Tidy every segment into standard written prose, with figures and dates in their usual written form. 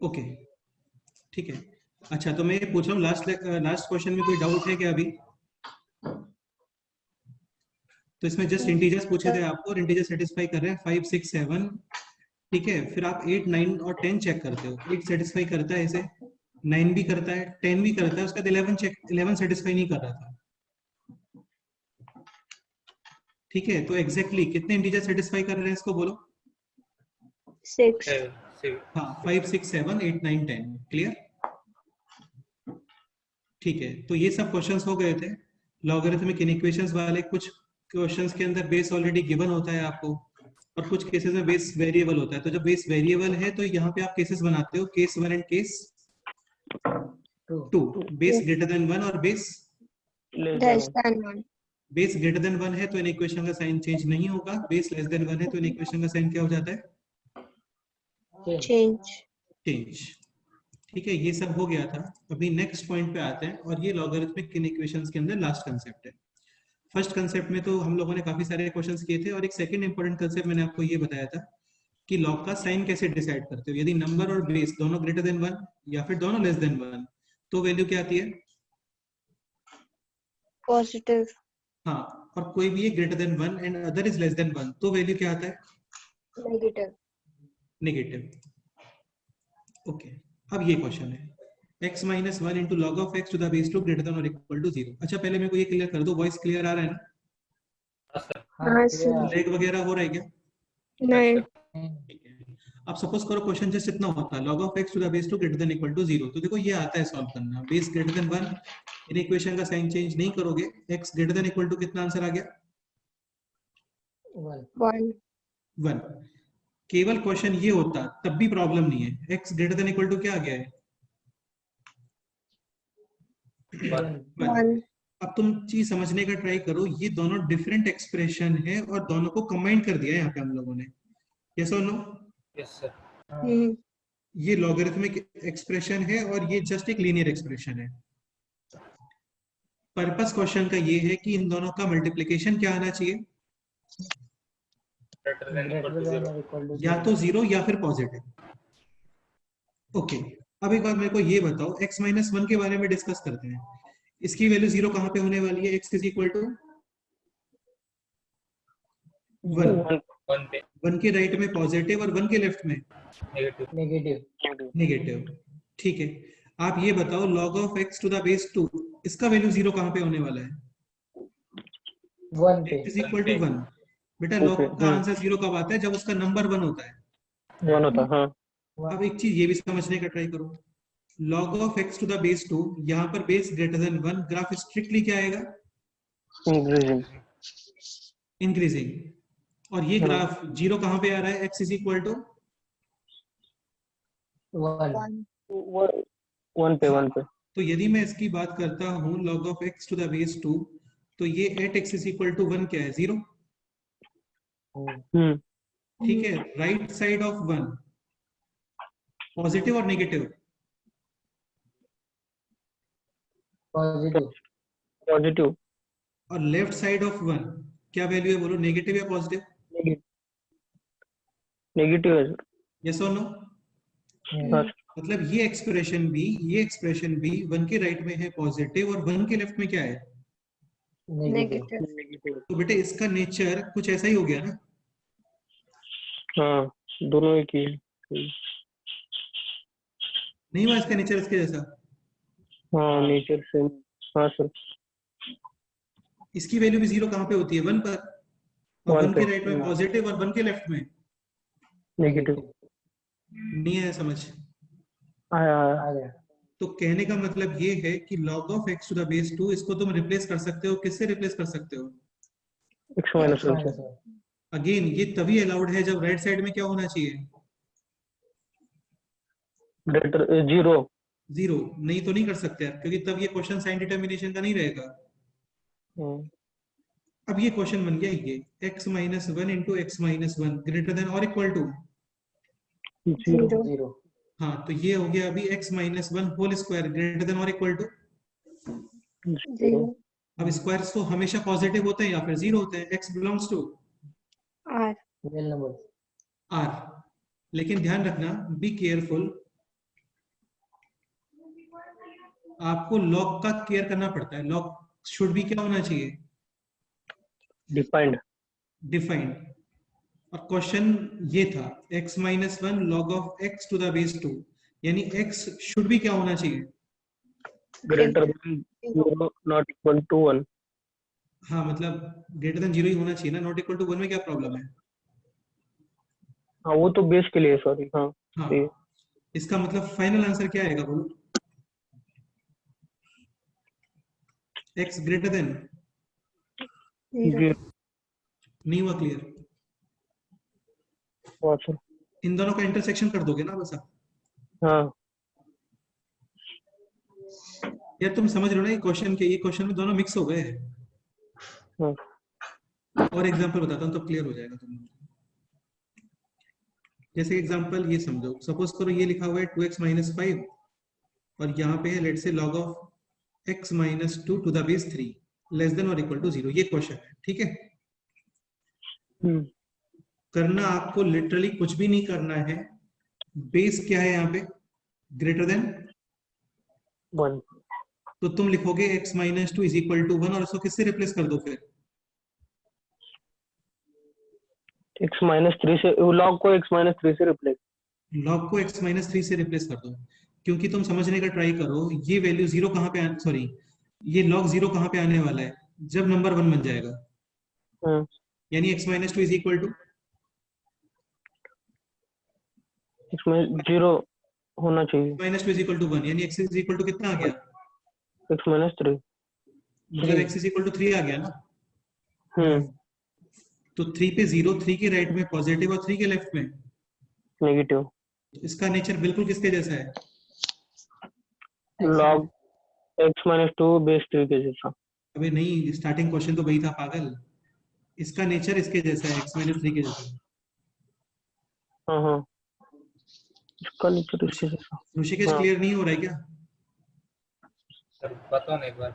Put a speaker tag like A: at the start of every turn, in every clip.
A: Okay ठीक है। अच्छा तो मैं ये पूछ रहा हूँ, लास्ट क्वेश्चन में कोई डाउट है क्या अभी? तो इसमें जस्ट इंटीजर्स पूछे थे आपको और इंटीजर सेटिस्फाई कर रहे हैं 5 6 7, ठीक है। फिर आप 8 9 और 10 चेक करते हो। 8 सेटिस्फाई करता है इसे, 9 भी करता है, 10 भी करता है, उसका 11 चेक, 11 सेटिस्फाई नहीं कर रहा था, ठीक है। तो एग्जैक्टली कितने इंटीजर सेटिस्फाई कर रहे हैं इसको बोलो?
B: 6।
A: हाँ 5 6 7 8 9 10, क्लियर? ठीक है, तो ये सब क्वेश्चंस हो गए थे लॉगरिथमिक इनइक्वेशंस वाले। कुछ क्वेश्चंस के अंदर बेस ऑलरेडी गिवन होता है आपको, और कुछ केसेस में बेस वेरिएबल होता है। तो जब बेस वेरिएबल है तो यहाँ पे आप केसेस बनाते हो, case 1 and case 2, base greater than 1 और base
B: Less than 1.
A: Base greater than 1 है तो इन इक्वेशन का साइन चेंज नहीं होगा, बेस लेस देन 1 है तो इन इक्वेशन का साइन क्या हो जाता है?
B: Change.
A: चेंज, ठीक है। ये सब हो गया था। अभी नेक्स्ट पॉइंट पे आते हैं, और ये लॉगरिथमिक इक्वेशंस के अंदर लास्ट कंसेप्ट है। फर्स्ट कंसेप्ट में तो हम लोगों ने काफी सारे क्वेश्चंस किए थे, और एक सेकंड इंपॉर्टेंट कंसेप्ट मैंने आपको ये बताया था कि लॉग का साइन कैसे डिसाइड करते हो। यदि नंबर और बेस दोनों ग्रेटर देन 1 या फिर दोनों लेस देन 1, तो वैल्यू क्या आती है?
B: Positive.
A: हाँ, और कोई भी है greater than 1 and other is less than 1, तो वैल्यू क्या आता है?
B: Negative.
A: नेगेटिव। ओके, अब ये क्वेश्चन है x minus 1 into log of x to the base 2 greater than और इक्वल टू 0। अच्छा पहले मेरे को ये क्लियर कर दो, वॉइस क्लियर आ रहा है ना?
B: हाँ सर।
A: लेग वगैरह हो रहा है क्या?
B: नहीं।
A: ठीक है। अब सपोज करो क्वेश्चन जस्ट इतना होता है, log of x to the base 2 greater than equal to 0। तो देखो ये आता है सॉल्व करना, base greater than 1, inequation का साइन चेंज नहीं करोगे, x greater than equal to कितना आंसर आ गया?
B: 1.
A: 1। केवल क्वेश्चन ये होता तब भी प्रॉब्लम नहीं है, x greater than equal to क्या आ गया है? 1।
B: 1.
A: अब तुम चीज समझने का ट्राई करो, ये दोनों डिफरेंट एक्सप्रेशन है और दोनों को कंबाइन कर दिया है यहाँ पे हम लोगों ने, यस और नो?
C: Yes sir.
A: ये लॉगरिथमिक एक्सप्रेशन है और ये जस्ट एक लीनियर एक्सप्रेशन है। पर्पस क्वेश्चन का ये है कि इन दोनों का मल्टीप्लिकेशन क्या आना चाहिए? या तो 0 या फिर पॉजिटिव। ओके, अब एक बार मेरे को ये बताओ, x माइनस 1 के बारे में डिस्कस करते हैं। इसकी वैल्यू 0 कहां पे होने वाली है? x इज इक्वल टू 1 के राइट में पॉजिटिव और 1 के लेफ्ट में नेगेटिव, ठीक है। आप ये बताओ log of x to the base 2, इसका वैल्यू 0 कहां पे होने वाला है?
D: 1 पे।
A: x is equal to 1। बेटा log का आंसर 0 कब आता है? जब उसका नंबर 1 होता है।
D: 1 होता है, हाँ।
A: अब एक चीज ये भी समझने का ट्राई करो, log of x to the base 2, यहाँ पर base greater than 1, graph strictly क्या आएगा? इंक्रीजिंग। और ये ग्राफ 0 कहां पे आ रहा है? x इज इक्वल टू
D: 1 पे।
A: तो यदि मैं इसकी बात करता हूं log of x to the base 2, तो ये at x is equal to 1 क्या है? 0, ठीक है। राइट साइड ऑफ 1 पॉजिटिव और नेगेटिव?
D: पॉजिटिव।
A: और लेफ्ट साइड ऑफ 1 क्या वैल्यू है? बोलो, नेगेटिव या पॉजिटिव?
D: नेगेटिव है।
A: यस और नो? मतलब ये एक्सप्रेशन भी 1 के राइट में है पॉजिटिव और 1 के लेफ्ट में क्या है?
B: नेगेटिव।
A: तो बेटे इसका नेचर कुछ ऐसा ही हो गया ना?
D: हाँ, दोनों एक ही है।
A: नहीं हुआ इसका नेचर इसके जैसा?
D: हाँ, नेचर से। हाँ सर।
A: इसकी वैल्यू भी 0 कहां पे होती है? 1 पर। और 1 के राइट में पॉजिटिव और 1 के लेफ्ट में
D: नेगेटिव।
A: नहीं है समझ?
D: आया।
A: तो कहने का मतलब ये है कि log of x to the base 2, इसको तुम रिप्लेस कर सकते हो, किससे रिप्लेस कर सकते हो?
D: x माइनस 1 से।
A: अगेन ये तभी अलाउड है जब राइट साइड में क्या होना चाहिए?
D: ग्रेटर 0।
A: 0 नहीं तो नहीं कर सकते आप, क्योंकि तब ये क्वेश्चन साइन डिटर्मिनेशन का नहीं रहेगा। अब ये क्वेश्चन बन गया ये x minus 1 into x minus 1 greater than और इक्वल टू
D: 0।
A: हाँ, तो ये हो गया अभी x minus 1 whole square greater than और इक्वल टू
B: 0.
A: अब स्क्वायर्स तो हमेशा पॉजिटिव होते हैं या फिर 0 होते हैं। x belongs to
B: R.
A: r, लेकिन ध्यान रखना, बी केयरफुल, आपको लॉग का केयर करना पड़ता है। लॉग शुड भी क्या होना चाहिए?
D: डिफाइंड।
A: डिफाइंड। और क्वेश्चन ये था x minus 1 log of x to the base 2, यानी x शुड भी क्या होना चाहिए?
D: Greater than 0 not equal to 1।
A: हाँ, मतलब ग्रेटर देन 0 ही होना चाहिए ना, नॉट इक्वल टू 1 में क्या प्रॉब्लम है?
D: हाँ वो तो बेस के लिए, सॉरी। हाँ
A: हाँ,
D: सही है।
A: इसका मतलब फाइनल आंसर क्या आएगा बोलो? x greater than
B: zero.
A: नहीं हुआ क्लियर?
D: अच्छा।
A: इन दोनों का इंटरसेक्शन कर दोगे ना बस आप।
D: हाँ
A: यार तुम समझ रहे हो ना, ये क्वेश्चन के, ये क्वेश्चन में दोनों मिक्स हो गए हैं।
D: हाँ
A: और एग्जांपल बताता हूँ तो क्लियर हो जाएगा तुम। जैसे एग्जांपल ये समझो, सपोज करो ये लिखा हुआ है 2x माइनस 5 और यहाँ पे है let's say log of x minus 2 to the base 3 less than और इक्वल टू 0। ये क्वेश्चन है, ठीक है। करना आपको लिटरली कुछ भी नहीं करना है। बेस क्या है यहाँ पे? Greater than
D: 1।
A: तो तुम लिखोगे x minus 2 is equal to 1 और इसको किससे रिप्लेस कर दो फिर?
D: x माइनस 3 से, लॉग को x माइनस 3 से रिप्लेस।
A: लॉग को x माइनस 3 से रिप्लेस कर दो। क्योंकि तुम समझने का ट्राई करो, ये वैल्यू जीरो कहाँ पे, सॉरी, ये log 0 कहाँ पे आने वाला है? जब नंबर 1 बन जाएगा, यानी x minus 2 is equal to
D: इसमें 0 होना चाहिए।
A: माइनस 2 इज इक्वल टू 1, यानी x इज इक्वल टू कितना आ गया?
D: x minus 3।
A: मतलब x इज इक्वल टू 3 आ गया ना। तो 3 पे 0, 3 के राइट में पॉजिटिव और 3 के लेफ्ट में
D: नेगेटिव।
A: इसका नेचर बिल्कुल किसके जैसा है?
D: लॉग x माइनस 2 बेस 3 के जैसा।
A: अबे नहीं, स्टार्टिंग क्वेश्चन तो वही था पागल। इसका नेचर इसके जैसा है, x माइनस 3 के जैसा।
D: हाँ हाँ, इसका नेचर इसके जैसा।
A: ऋषिकेश
D: हाँ
A: क्लियर नहीं हो रहा है क्या?
C: सर बताओ ना एक बार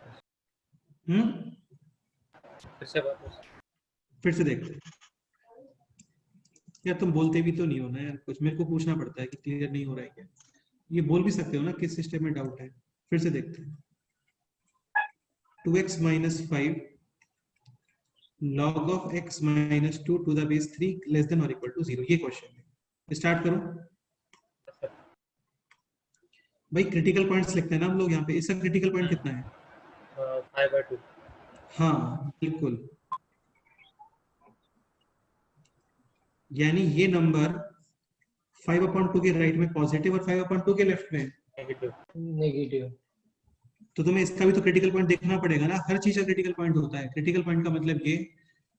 C: फिर से बताओ।
A: फिर से देख। यार तुम बोलते भी तो नहीं हो ना यार, कुछ मेरे को पूछना पड़ता है कि क्लियर नहीं हो रहा है क्या। ये बोल भी सकते हो ना किस सिस्टम में डाउट है। फिर से देखते हैं। 2x minus 5 log of x minus 2 to the base 3 less than और इक्वल टू 0। ये क्वेश्चन है। स्टार्ट करो भाई। क्रिटिकल पॉइंट्स लिखते हैं ना हम लोग यहाँ पे। इसका क्रिटिकल पॉइंट कितना है?
C: 5/2।
A: हाँ बिल्कुल, यानी ये नंबर 5/2 के राइट में पॉजिटिव और 5/2 के लेफ्ट में
C: नेगेटिव।
A: तो तुम्हें इसका भी तो क्रिटिकल पॉइंट देखना पड़ेगा ना। हर चीज का क्रिटिकल पॉइंट होता है। क्रिटिकल पॉइंट का मतलब ये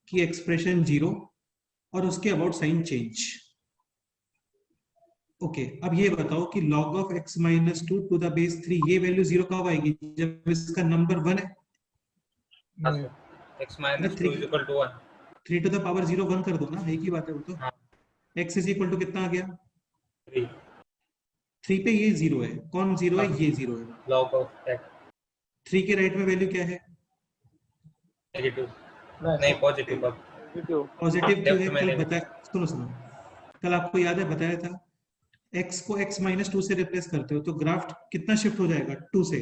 A: कि एक्सप्रेशन 0 और उसके अबाउट साइन चेंज। ओके, अब ये बताओ कि log of x minus 2 to the base 3 ये वैल्यू 0 कब आएगी? जब इसका नंबर 1 है।
C: x minus 2 is equal to 1।
A: 3 to the power 0 1 कर दो ना, एक ही बात है वो तो।
C: हाँ।
A: x इज इक्वल टू कितना आ गया?
C: 3
A: 3 पे ये 0 है। कौन 0 है? ये 0 है।
C: log ऑफ x
A: 3 के राइट में वैल्यू क्या है?
C: नेगेटिव नहीं पॉजिटिव।
A: पॉजिटिव क्यों है?
C: लेफ्ट में
A: कल
C: negative।
A: बताया, सुनो सुनो, कल आपको याद है बताया था x को x माइनस 2 से रिप्लेस करते हो तो ग्राफ कितना शिफ्ट हो जाएगा? 2 से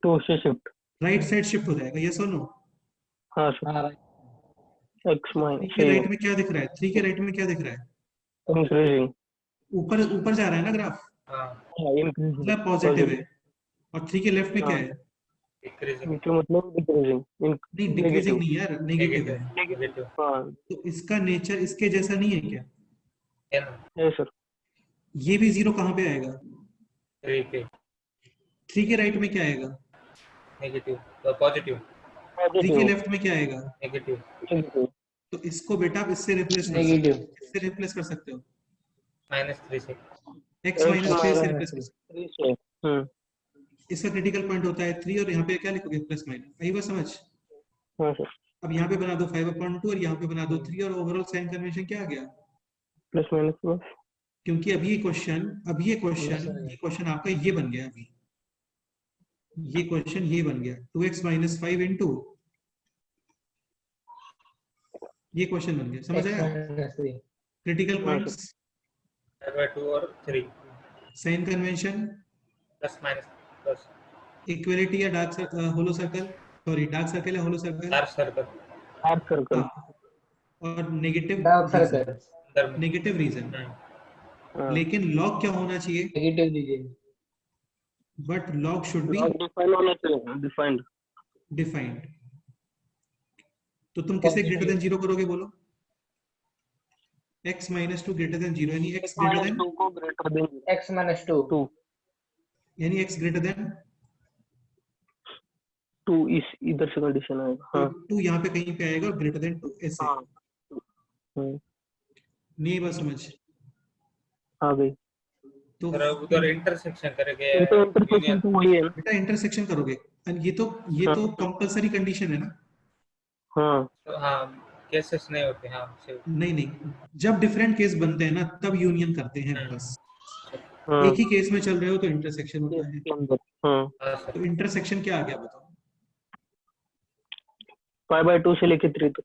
D: 2 से शिफ्ट।
A: राइट साइड शिफ्ट हो जाएगा। यस और नो?
D: हाँ सर। x
A: 3
D: माइनस
A: के राइट में क्या दिख रहा है? 3 के राइट में क्या दिख रहा है?
D: इंक्रीजिंग।
A: ऊपर ऊपर जा रहा है ना ग्राफ,
D: इंक्रीजिंग
A: मतलब पॉजिटिव है। और 3 के लेफ्ट में क्या है?
C: डिक्रीजिंग।
D: मतलब डिक्रीजिंग।
A: नहीं, डिक्रीजिंग नहीं यार, नेगेटिव है।
C: नेगेटिव
D: हाँ
A: तो इसका नेचर इसके जैसा नहीं है क्या?
C: है ना।
D: है सर।
A: ये भी 0 कहाँ पे आएगा?
C: 3 पे
A: 3 के राइट में क्या आएगा?
C: नेगेटिव तो पॉजिटिव
A: 3 के लेफ्ट में क्या आएगा?
C: नेगेटिव।
A: तो इसको बेटा आप इससे रिप्लेस कर सकते हो। इससे रिप्लेस कर सकते हो,
C: -3 से
A: x माइनस 3 से रिप्लेस कर सकते
D: 3 से।
A: हो। इसका क्रिटिकल पॉइंट होता है 3 और यहाँ पे क्या लिखोगे? Plus minus. आई बात समझ?
D: हाँ सर।
A: अब यहाँ पे बना दो 5/2 और यहाँ पे बना दो 3 और ओवरऑल साइन कन्वेंशन क्या आ गया?
D: Plus minus plus.
A: क्योंकि अभी ये क्वेश्चन आपका ये बन गया। अभी ये क्वेश्चन ये बन गया 2x माइनस 5 इंटू, ये क्वेश्चन बन गया। समझ आया? क्रिटिकल पॉइंट्स,
C: 5/2 और 3
A: sign convention,
C: plus minus plus
A: equality या dark hollow circle, sorry dark circle या hollow circle,
C: dark circle
D: arc circle.
A: हाँ, और नेगेटिव
B: डार्क
A: रीजन,
B: सर्कल
C: अंदर में।
A: Negative region.
D: हाँ,
A: लेकिन लॉग क्या होना चाहिए?
B: नेगेटिव दीजिए।
A: But log should be
D: log define होना चाहिए, डिफाइंड।
A: डिफाइंड। तो तुम किसे ग्रेटर देन जीरो करोगे बोलो? x minus two greater than zero, यानी x ग्रेटर देन,
D: -2 को ग्रेटर देन
B: x-2
D: 2,
A: यानी x ग्रेटर देन
D: 2 इस इधर से कंडीशन आएगा।
A: तो
D: हाँ
A: 2 यहाँ पे कहीं पे आएगा और ग्रेटर देन 2 ऐसे।
D: हाँ,
A: नहीं बात समझ?
D: आ गई।
A: तो
C: फिर उधर इंटरसेक्शन करेंगे
D: ये तो इंटरसेक्शन
C: यूनियन।
D: तो वही है ना।
A: बेटा इंटरसेक्शन करोगे, और ये तो कंपलसरी कंडीशन है ना?
D: हाँ
C: तो हाँ, केसेस नहीं होते। हाँ सिर्फ।
A: नहीं नहीं, जब डिफरेंट केस बनते हैं ना तब यूनियन करते हैं बस।
D: हाँ,
A: एक ही केस में चल रहे हो तो इंटरसेक्शन होता है।
D: इसके अंदर हाँ,
C: हाँ सर।
A: तो इंटरसेक्शन क्या आ गया बताओ?
D: π/2 से लेके 3 तक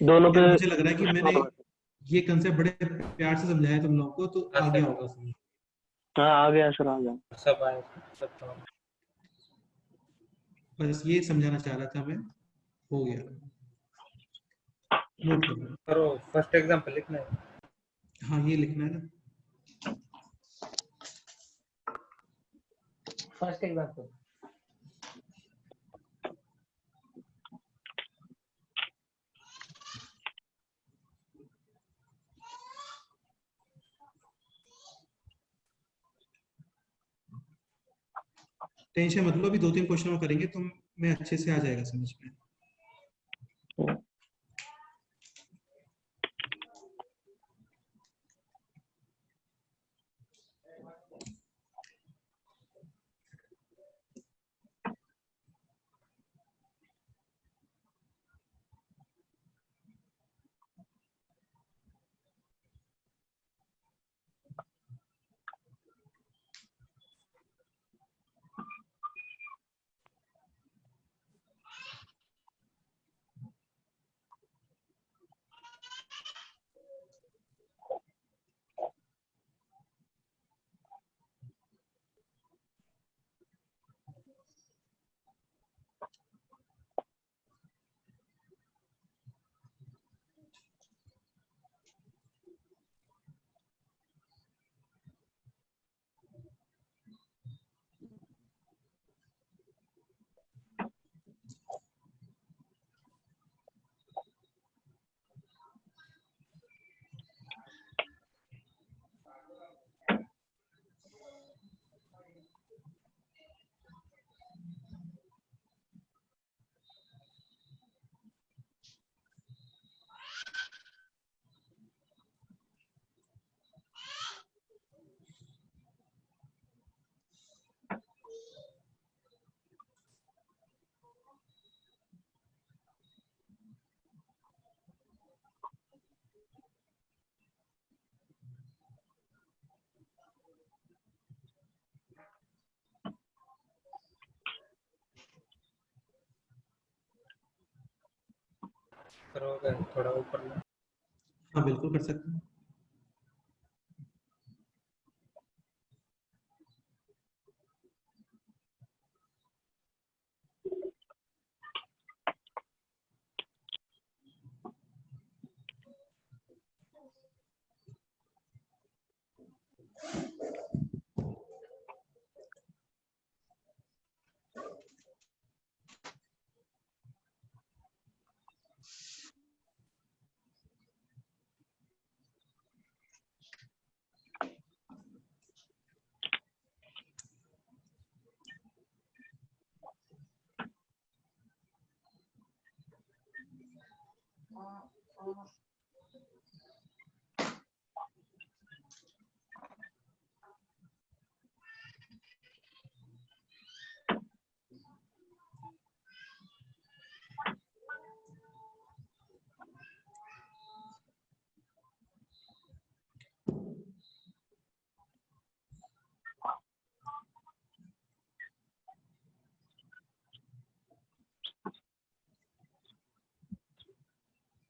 D: दोनों
A: यार
D: पे।
A: मुझे लग रहा है कि मैंने ये कंसेप्ट बड़े प्यार से समझाया तुम लोगों को, तो
C: हाँ
A: आ
C: सर।
A: गया होगा समझ।
D: हाँ आ गया सर, आ गया।
C: सब आए, सब तो।
A: बस ये समझाना चाह रहा था मैं, हो गया। नोट करो।
C: करो, फर्स्ट एग्जाम्पल लिखना है।
A: हाँ ये लिखना है ना।
B: First example.
A: टेंशन मत लो, अभी 2-3 क्वेश्चन और करेंगे तो मैं अच्छे से आ जाएगा समझ में।
C: करोगे थोड़ा ऊपर लो।
A: हाँ बिल्कुल कर सकते हैं।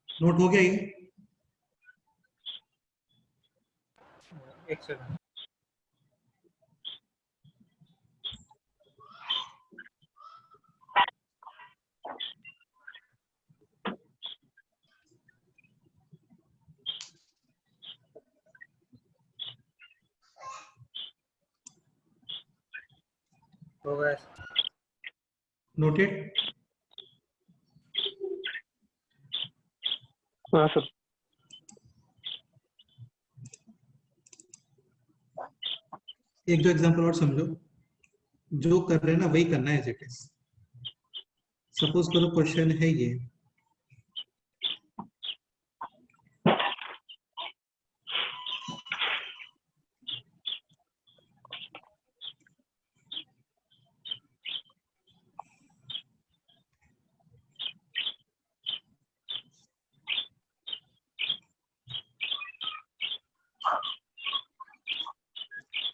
A: नोट हो गया ये?
C: एक सेकंड। हो गया।
A: नोटेड?
D: हाँ सर।
A: एक दो एग्जांपल और समझो, जो कर रहे हैं ना वही करना है एज इट इज। सपोज करो क्वेश्चन है ये,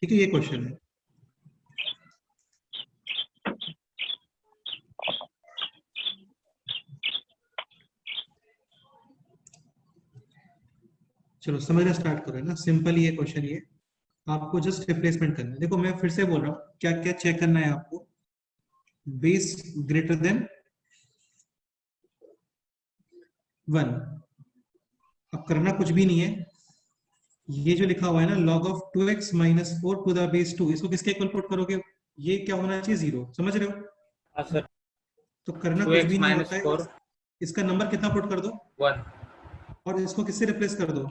A: ठीक है, ये क्वेश्चन है। चलो समझना स्टार्ट करो, है ना, सिंपल ये क्वेश्चन ये। आपको जस्ट रिप्लेसमेंट करना है। देखो मैं फिर से बोल रहा हूँ, क्या क्या चेक करना है आपको। Base greater than 1। अब करना कुछ भी नहीं है, ये जो लिखा हुआ है ना log of 2x minus 4 to the base 2, इसको किसके इक्वल पुट करोगे? ये क्या होना चाहिए? 0। समझ रहे हो?
C: हाँ सर।
A: तो करना कुछ
C: 2x
A: भी नहीं
C: माइनस
A: होता है,
C: 4
A: इसका नंबर कितना पुट कर दो
C: 1।
A: और इसको किससे रिप्लेस कर दो?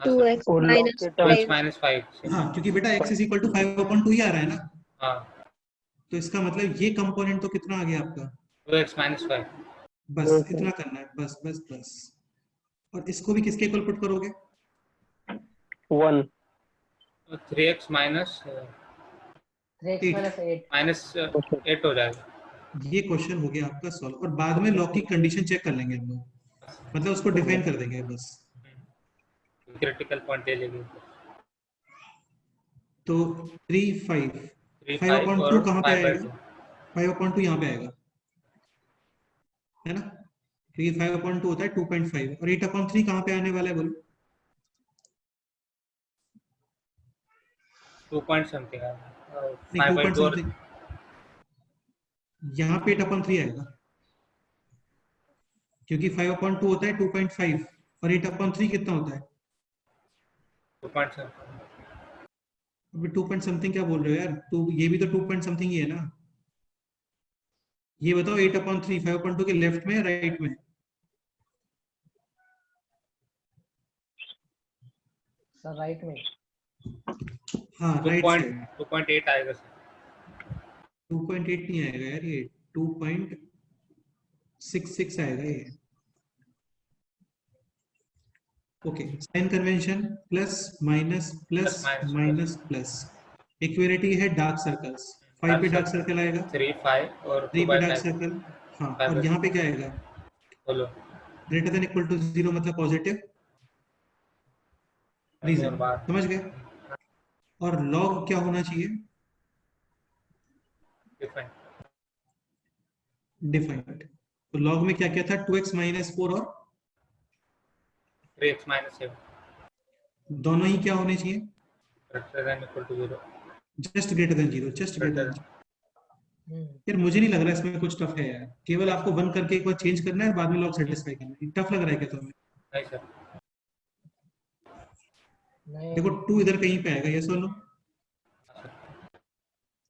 C: हाँ सर।
E: 2x
D: और लॉग
E: minus
D: के
C: 2x
E: 5
C: माइनस 5।
A: हाँ, क्योंकि बेटा x इज इक्वल टू 5/2 ही आ रहा है ना,
C: हाँ,
A: तो इसका मतलब ये कंपोनेंट तो कितना आ गया आपका?
C: 2x minus 5।
A: बस इतना करना है, बस बस बस। और इसको भी किसके इक्वल पुट करोगे?
D: 1।
C: 3x minus
B: 3x minus 8.
C: Minus 8 हो जाएगा।
A: ये क्वेश्चन हो गया आपका सॉल्व, और बाद में लॉग की कंडीशन चेक कर लेंगे हम लोग, मतलब उसको डिफाइन कर देंगे बस।
C: क्रिटिकल पॉइंट ले लेंगे।
A: तो 3 5
C: 3 5
A: 5/2
C: और
A: कहाँ पे
C: 5/2।
A: आएगा? 5/2 यहाँ पे आएगा, है ना, क्योंकि 5/2 होता है 2.5, और 8/3 कहाँ पे आने वाला है बोलो?
C: 2 पॉइंट समथिंग है।
A: नहीं, 2 पॉइंट
C: 5/2 और
A: समथिंग, यहाँ पे 8/3 आएगा, क्योंकि 5/2 होता है 2.5 और 8/3 कितना होता है?
C: 2 पॉइंट समथिंग।
A: अभी 2 पॉइंट समथिंग क्या बोल रहे हो यार? टू, ये भी तो 2 पॉइंट समथिंग ही है ना। ये बताओ 8/3 5/2 के लेफ्ट में राइट में?
B: सर राइट में.
A: हाँ, राइट साइड।
C: 2.8 आएगा सर।
A: 2.8 नहीं आएगा यार, ये 2.66 आएगा ये। Okay, sign convention, plus minus plus
C: minus
A: minus plus. Equality है डार्क सर्कल्स, 5 पे डार्क सर्कल आएगा,
C: 3 5 और
A: 3 पे डार्क
C: 2/5
A: सर्कल। हाँ,
C: 5
A: और यहाँ पे क्या आएगा?
C: बोलो।
A: ग्रेटर देन इक्वल टू 0 मतलब पॉजिटिव रीजन।
C: बार
A: समझ गए? और लॉग क्या होना चाहिए?
C: डिफाइन।
A: डिफाइंड। तो लॉग में क्या क्या था? 2x माइनस 4 और
C: 3x माइनस 7
A: दोनों ही क्या होने चाहिए?
C: Greater than equal to 0।
A: Just greater than 0, just greater than. यार मुझे नहीं लग रहा है इसमें कुछ टफ है यार, केवल आपको 1 करके एक बार चेंज करना है, बाद में लॉग सेटिस्फाई करना है। टफ लग रहा है क्या तुम्हें?
C: नहीं सर।
B: नहीं.
A: देखो 2 इधर कहीं पे आएगा, ये सुन लो।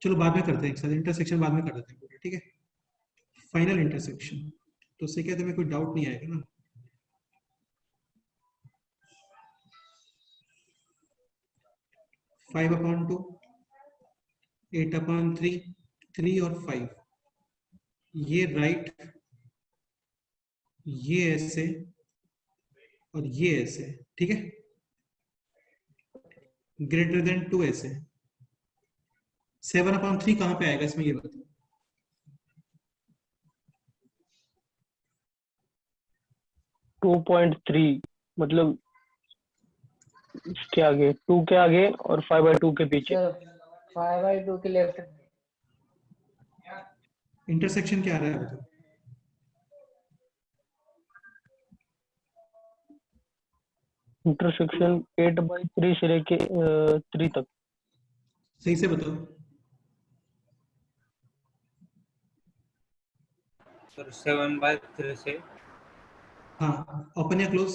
A: चलो बाद में करते हैं, एक साथ इंटरसेक्शन बाद में कर देते हैं पूरा, ठीक है? फाइनल इंटरसेक्शन, तो उससे क्या तुम्हें कोई डाउट नहीं आएगा ना। फाइव अपॉन 2, 8/3, 3 और 5, ये राइट, ये ऐसे और ये ऐसे, ठीक है? ग्रेटर देन 2 ऐसे। 7/3 कहाँ पे आएगा इसमें, ये बताओ?
D: टू 2.3 मतलब इसके आगे 2 के आगे और 5/2 के पीछे.
B: सर 5/2 के लेफ्ट.
A: इंटरसेक्शन क्या आ रहा है बताओ?
D: इंटरसेक्शन 8/3 से लेके 3 तक.
A: सही से बताओ।
C: सर 7/3 से
A: हाँ, ओपन या क्लोज?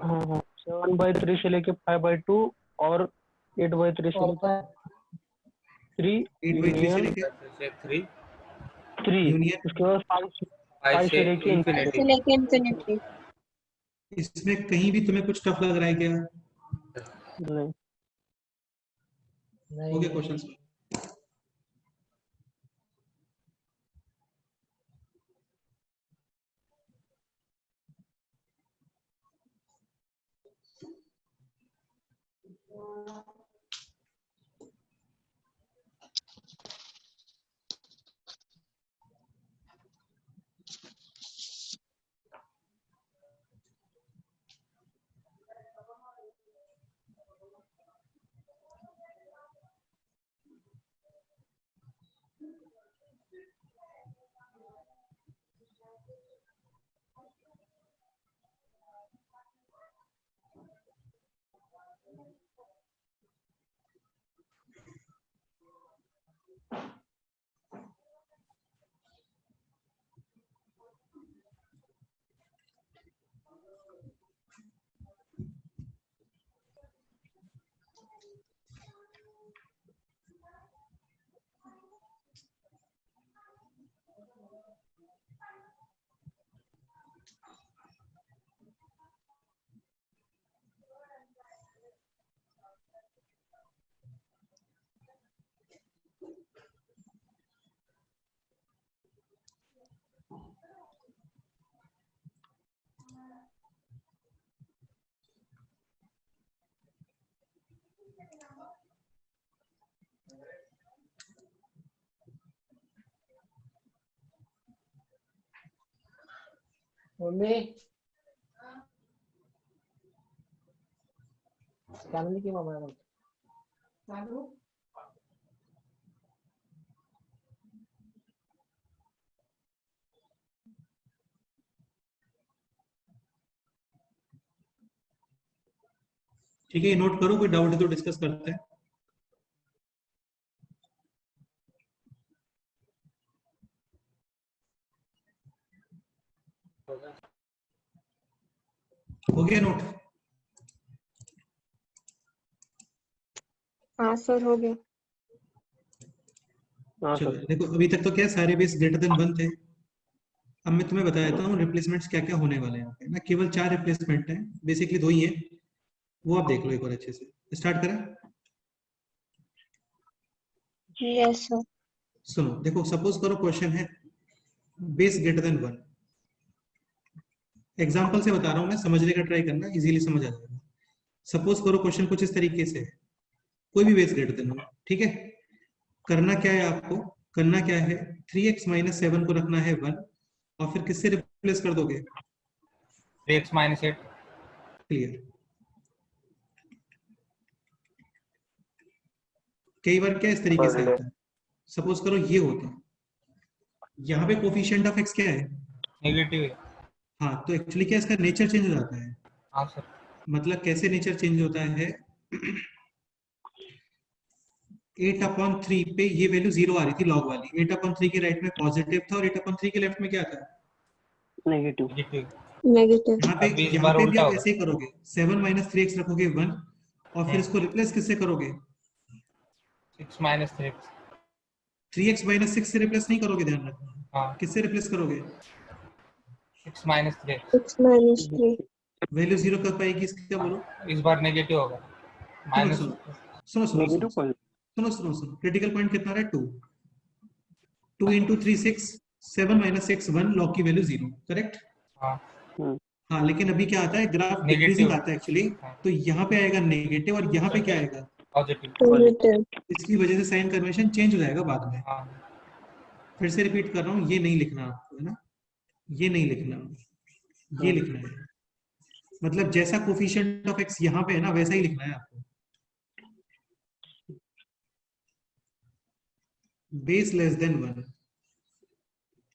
D: हाँ हाँ 7/3 से लेके 5/2 और 8/3 से
B: और
D: 3
A: 8/3 से
D: यूनियन
A: लेके
C: 3
D: 3
A: यूनियन,
D: उसके बाद 5
C: 5 से
D: से लेके
C: इंफिनिटी।
E: से लेके इंफिनिटी।
A: इसमें कहीं भी तुम्हें कुछ टफ लग रहा है क्या?
D: नहीं।
A: हो गया
B: नहीं
A: क्वेश्चंस?
B: मम्मी फैमिली की मामा
A: ठीक है, ये नोट करो, कोई डाउट है तो डिस्कस करते हैं। हो गया नोट?
E: हाँ सर हो गया।
D: हाँ
A: चलो
D: सर।
A: देखो, अभी तक तो क्या सारे बेस ग्रेटर देन 1 थे। अब मैं तुम्हें बता देता हूँ रिप्लेसमेंट्स क्या क्या होने वाले हैं यहाँ पे ना। केवल 4 रिप्लेसमेंट हैं, बेसिकली 2 ही है, वो आप देख लो एक बार अच्छे से। स्टार्ट करें?
E: Yes sir.
A: सुनो देखो, सपोज करो क्वेश्चन है बेस ग्रेटर देन 1। एग्जाम्पल से बता रहा हूँ मैं, समझने का ट्राई करना, इजीली समझ आ जाएगा। सपोज करो क्वेश्चन कुछ इस तरीके से है, कोई भी बेस ग्रेटर देन 1, ठीक है। करना क्या है आपको, करना क्या है, 3x - 7 को रखना है 1 और फिर किससे रिप्लेस कर दोगे?
C: 3x - 8
A: clear? कई बार क्या इस तरीके से आता है, सपोज करो ये होता है, यहाँ पे कोफिशिएंट ऑफ x क्या है?
C: नेगेटिव है।
A: हाँ, तो एक्चुअली क्या इसका नेचर चेंज हो जाता है।
C: हाँ सर।
A: मतलब कैसे नेचर चेंज होता है? 8/3 पे ये वैल्यू 0 आ रही थी लॉग वाली, 8/3 के राइट में पॉजिटिव था और 8/3 के लेफ्ट में क्या था?
D: नेगेटिव।
C: नेगेटिव।
E: नेगेटिव।
C: अभी इस
A: यहाँ
C: बार
A: पे भी
C: उल्टा
A: आप
C: होगा।
A: ऐसे ही करोगे, 7 - 3x रखोगे 1 और फिर इसको रिप्लेस किससे करोगे?
C: 6 - 3x।
A: 3x - 6 से रिप्लेस नहीं करोगे, ध्यान रखना।
C: हाँ,
A: किससे रिप्लेस करोगे?
C: 6 - 3x।
E: 6 - 3।
A: वैल्यू 0 कब पाएगी इसका, बोलो?
C: इस बार नेगेटिव होगा।
A: सुनो
C: माइनस
A: सुनो सुनो सुनो
D: नेगेटिव
A: सुनो सुनो सुनो सुनो, क्रिटिकल पॉइंट कितना रहा है? 2। 2 × 3 6, 7 - 6 1, लॉग की वैल्यू 0, करेक्ट?
C: हाँ,
A: हाँ, लेकिन अभी क्या आता है, ग्राफ डिक्रीजिंग
C: नेगेटिव।
A: आता है एक्चुअली।
C: हाँ,
A: तो यहाँ पे आएगा नेगेटिव और यहाँ पे क्या आएगा?
C: पॉजिटिव।
E: पॉजिटिव।
A: इसकी वजह से साइन कन्वेंशन चेंज हो जाएगा बाद में।
C: हाँ,
A: फिर से रिपीट कर रहा हूँ, ये नहीं लिखना आपको, है ना, ये नहीं लिखना, ये लिखना है। मतलब जैसा कोफिशिएंट ऑफ x यहाँ पे है ना, वैसा ही लिखना है आपको। Base less than 1।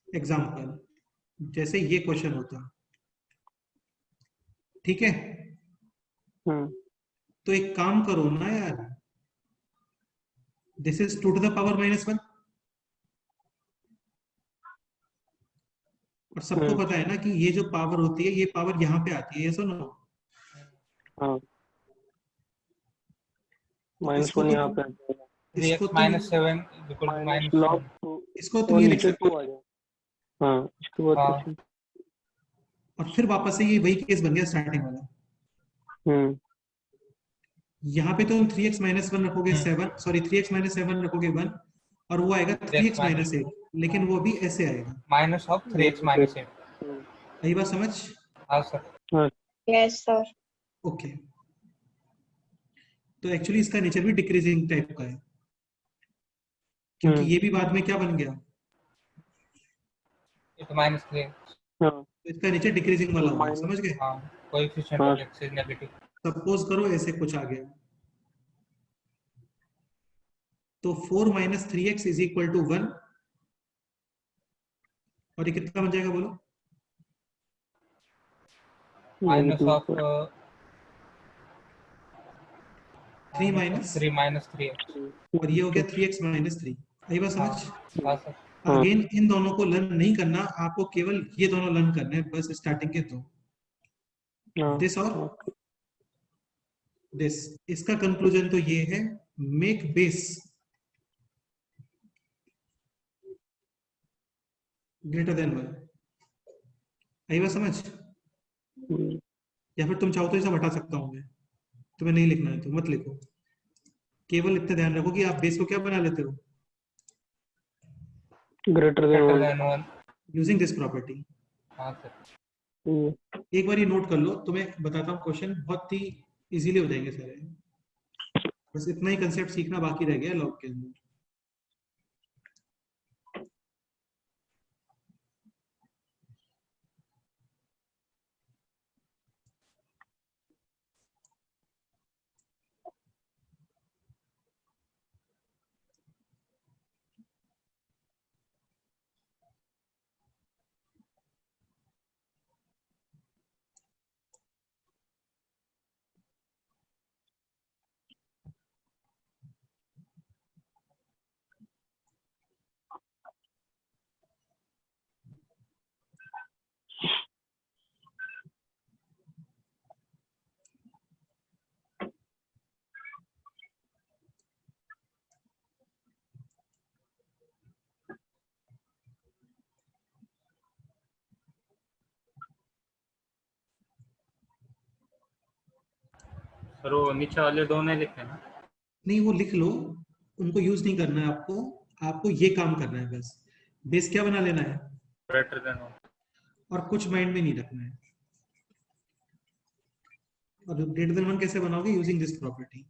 A: एग्जाम्पल जैसे ये क्वेश्चन होता, ठीक है। तो एक काम करो ना यार, this is 2 to the power -1 और सबको पता है ना कि ये जो पावर होती है, ये पावर यहाँ पे आती है, ये सुनो।
D: हाँ। -1 यहाँ पे आ जाएगा,
C: 3x
A: इसको
C: minus 7 equal to
D: minus
C: minus
D: log
C: 7.
D: 2
A: इसको तुम
D: और
A: ये लिख
D: नीचे
A: सकते
D: 2
A: हो
D: आ जाएगा। हाँ, इसके बाद
C: हाँ.
D: कुछ नहीं।
A: और फिर वापस से ये वही केस बन गया स्टार्टिंग वाला।
D: हम्म
A: यहाँ पे तुम 3x माइनस 1 रखोगे
C: हम्म.
A: 7, सॉरी 3x माइनस 7 रखोगे 1, और वो आएगा
C: 3x
A: 3x माइनस 8, लेकिन वो भी ऐसे आएगा।
C: minus of 3x minus 8.
A: यही बात समझ?
C: हाँ सर.
D: हाँ,
E: Yes, sir.
A: ओके, तो एक्चुअली इसका नेचर भी डिक्रीजिंग टाइप का है, क्योंकि ये भी बाद में क्या बन गया,
C: It minus 3.
D: हाँ,
A: तो इसका नेचर डिक्रीजिंग वाला होगा,
D: माइनस,
A: समझ गए?
C: हाँ. Coefficient
D: हाँ,
C: of x is negative.
A: Suppose करो ऐसे कुछ आ गया, तो 4 minus 3x is equal to 1, और ये कितना बन जाएगा बोलो?
C: Minus
D: negative
C: of
A: 3 minus,
C: 3 minus 3x.
A: और ये हो गया 3x माइनस 3। यही बात
C: हाँ.
A: समझ?
C: हाँ सर.
D: हाँ,
A: अगेन इन दोनों को लर्न नहीं करना, आपको केवल ये दोनों लर्न करने हैं, बस स्टार्टिंग के दो,
D: हाँ,
A: दिस और
D: ओके,
A: दिस। इसका कंक्लूजन तो ये है, मेक बेस ग्रेटर देन 1। यही बात समझ?
D: हम्म,
A: या फिर तुम चाहो तो इसे हटा सकता हूँ मैं, तुम्हें नहीं लिखना है तो मत लिखो, केवल इतना ध्यान रखो कि आप बेस को क्या बना लेते हो,
D: greater than
C: Greater
D: 1।
C: than 1.
A: Using this property.
C: हाँ सर.
A: एक बार ये नोट कर लो, तुम्हें बताता हूँ क्वेश्चन बहुत ही इजीली हो जाएंगे सारे, बस इतना ही कंसेप्ट सीखना बाकी रह गया लॉग के अंदर।
C: सर वो नीचे वाले दो नहीं लिखे ना.
A: नहीं, वो लिख लो, उनको यूज नहीं करना है आपको, आपको ये काम करना है बस, बेस क्या बना लेना है,
C: Greater than 1.
A: और कुछ माइंड में नहीं रखना है। और ग्रेटर देन 1 कैसे बनाओगे, यूजिंग दिस प्रॉपर्टी।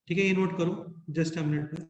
A: ठीक है, ये नोट करो just a minute.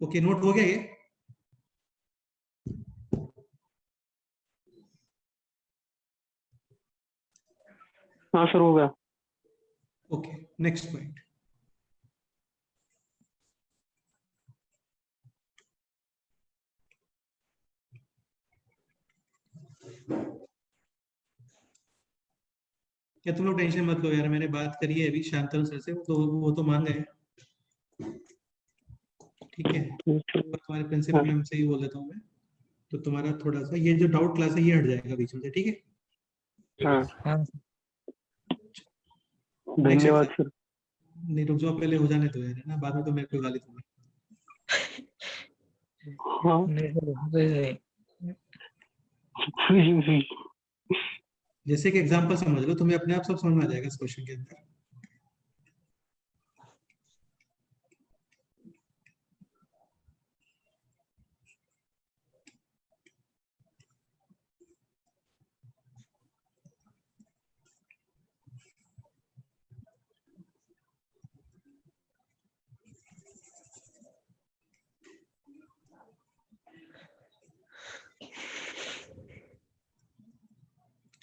A: Okay, note हो गया ये?
D: हाँ सर हो गया।
A: Okay, next point. क्या तुम लोग टेंशन मत लो यार, मैंने बात करी है अभी शांतनु सर से, वो तो मान गए। ठीक है, तुम्हारे प्रिंसिपल मैम से ही बोल देता हूँ मैं, तो तुम्हारा थोड़ा सा ये जो डाउट क्लास है ये हट जाएगा बीच में से, ठीक है?
D: हाँ
A: Next
D: धन्यवाद
A: exam-
D: सर।
A: नहीं रुक जाओ, पहले हो जाने दो यार, है ना, बाद में तो मेरे को गाली दूंगा।
D: हाँ
A: जैसे कि एग्जांपल समझ लो, तुम्हें अपने आप सब समझ में आ जाएगा इस क्वेश्चन के अंदर।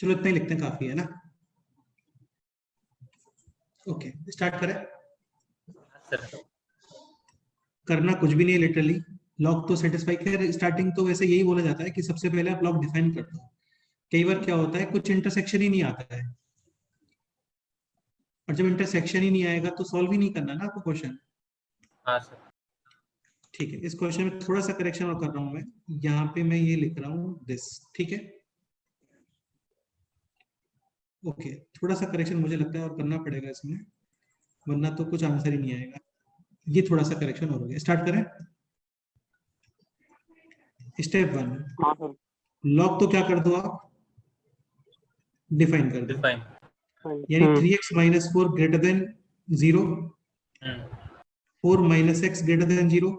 A: चलो इतना ही लिखते हैं, काफी है ना। ओके, स्टार्ट करें।
C: सर
A: करना कुछ भी नहीं है लिटरली, लॉग तो सेटिस्फाई कर। स्टार्टिंग तो वैसे यही बोला जाता है कि सबसे पहले आप लॉग डिफाइन कर दो। कई बार क्या होता है, कुछ इंटरसेक्शन ही नहीं आता है, और जब इंटरसेक्शन ही नहीं आएगा तो सॉल्व ही नहीं करना ना आपको क्वेश्चन।
C: हाँ सर
A: ठीक है, इस क्वेश्चन में थोड़ा सा करेक्शन और कर रहा हूं मैं, यहाँ पे मैं ये लिख रहा हूँ दिस, ठीक है? ओके, थोड़ा सा करेक्शन मुझे लगता है और करना पड़ेगा इसमें, वरना तो कुछ आंसर ही नहीं आएगा। ये थोड़ा सा करेक्शन और हो गया। स्टार्ट करें। स्टेप 1,
D: हाँ सर
A: लॉग तो क्या कर दो आप, डिफाइन कर दो।
C: डिफाइन।
A: यानी 3x minus 4 greater than 0, 4 minus x greater than 0,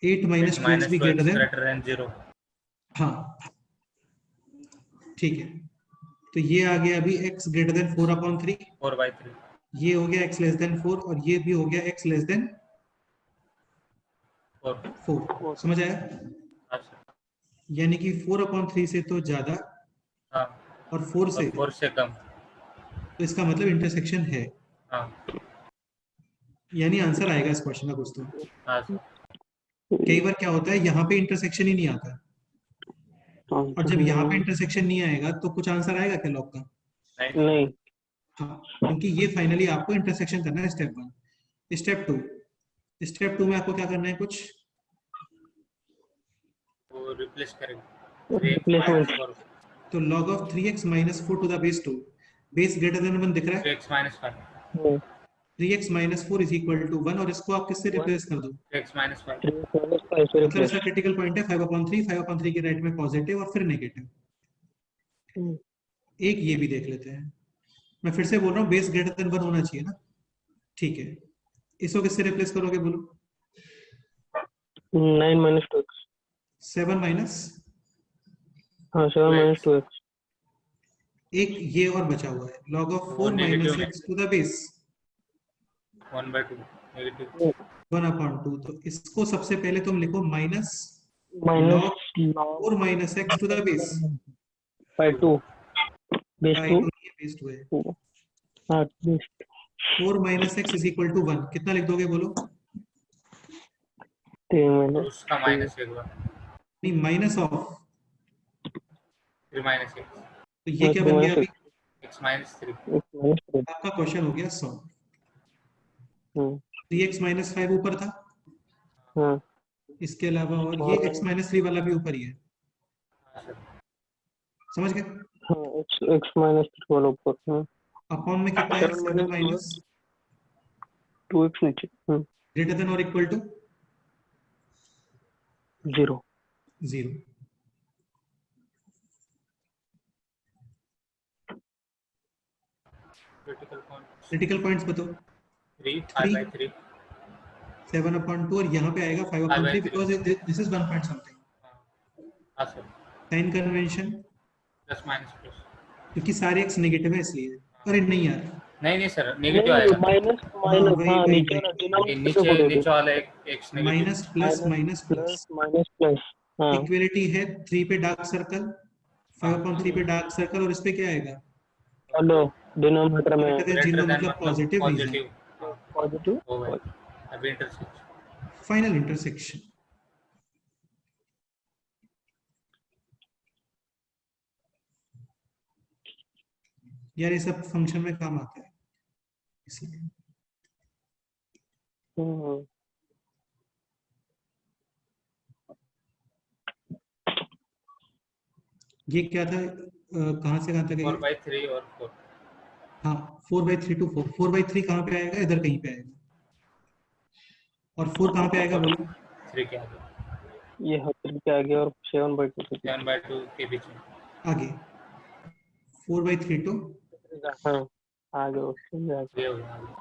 A: 8 minus 2x भी ग्रेटर देन,
C: ग्रेटर देन 0।
A: हाँ ठीक है। तो ये आ गया अभी x ग्रेटर देन 4/3,
C: 4/3।
A: ये हो गया x लेस देन 4, और ये भी हो गया x लेस देन 4। समझ आया?
C: हाँ सर।
A: यानी कि 4/3 से तो ज्यादा
C: हाँ
A: और 4 से,
C: 4 से कम।
A: तो इसका मतलब इंटरसेक्शन है,
C: हाँ
A: यानी आंसर आएगा इस क्वेश्चन का कुछ तो।
C: हाँ सर।
A: कई बार क्या होता है, यहाँ पे इंटरसेक्शन ही नहीं आता, और जब यहाँ पे इंटरसेक्शन नहीं आएगा तो कुछ आंसर आएगा क्या लॉग का?
D: नहीं।
A: हाँ, क्योंकि ये फाइनली आपको इंटरसेक्शन करना है। स्टेप 1। स्टेप 2 में आपको क्या करना है, कुछ
C: वो रिप्लेस करेंगे।
D: रिप्लेसमेंट।
A: तो log of 3x minus 4 to the base 2, base greater than 1 दिख रहा है,
C: 3x minus 5।
A: 3x minus 4 is equal to 1, और इसको आप किससे रिप्लेस कर दो?
C: 3x minus 5।
A: मतलब इसका क्रिटिकल पॉइंट है 5/3, 5/3 के राइट में पॉजिटिव और फिर नेगेटिव। एक ये भी देख लेते हैं, मैं फिर से बोल रहा हूँ बेस ग्रेटर देन 1 होना चाहिए ना, ठीक है। इसको किससे रिप्लेस करोगे बोलो?
D: 9 minus 2x।
A: 7 माइनस,
D: हाँ 7 minus 2x।
A: एक ये और बचा हुआ है, log of 4 minus x to the base
C: 1/2 negative
A: 1/2। तो इसको सबसे पहले तुम लिखो minus
D: minus
A: 4 minus x to the base
D: by 2 base 2।
A: Base 2 है।
D: हाँ base
A: 4 minus x is equal to 1, कितना लिख दोगे बोलो?
D: 3 minus
C: उसका माइनस एक बार
A: नहीं, माइनस ऑफ,
C: 3 minus x।
A: तो ये क्या बन गया अभी?
C: x minus 3।
A: आपका क्वेश्चन हो गया सॉल्व। 3x minus 5 ऊपर था,
D: हाँ
A: इसके अलावा और ये x minus 3 वाला भी ऊपर ही है, समझ गए?
D: हाँ x minus 3 वाला ऊपर। हाँ
A: अपॉन में कितना है? 7 minus
D: 2x नीचे।
A: ग्रेटर देन और equal to
D: 0.
A: 0.
C: Critical point
A: critical points बताओ.
C: 3 5/3
A: 7/2 और यहाँ पे आएगा 5/3
C: 5/3
A: because this is 1 point something.
C: हाँ sir
A: sign convention
C: plus minus plus
A: क्योंकि सारे एक्स नेगेटिव है इसलिए. अरे नहीं यार,
C: नहीं सर नेगेटिव
D: नहीं,
C: आएगा
D: माइनस
A: हाँ
D: माइनस,
A: वही
D: हाँ
A: वही
D: नीचे वाला
A: वही
C: ये
D: डिनोमिनेटर पे
C: नीचे
D: पॉजिटिव,
C: नीचे वाला एक x negative
A: minus plus minus plus.
D: Minus plus, हाँ
A: इक्वलिटी है 3 पे डार्क सर्कल, 5/3 पे डार्क सर्कल और इस पे क्या आएगा?
D: चलो डिनोमिनेटर में
A: ग्रेटर देन
C: ग्रेटर
A: 0
C: देन
A: मतलब
C: मतलब
A: पॉजिटिव रीजन.
C: Positive
D: positive.
C: हो गए अभी इंटरसेक्शन
A: फाइनल इंटरसेक्शन. यार ये सब फंक्शन में काम आता है इसलिए. ये क्या था, कहाँ से कहाँ तक है ये?
C: 4/3 और 4
A: हाँ 4/3 to 4. 4/3 कहाँ पे आएगा? इधर कहीं पे आएगा. और 4 कहाँ पे आएगा बोलो?
C: 3 के आगे
D: ये 3 के आगे और 7/2 के पीछे.
C: 7/2 के बीच में
A: आगे 4/3 to
D: हाँ आगे उसके आगे
C: ये हो गया आगे।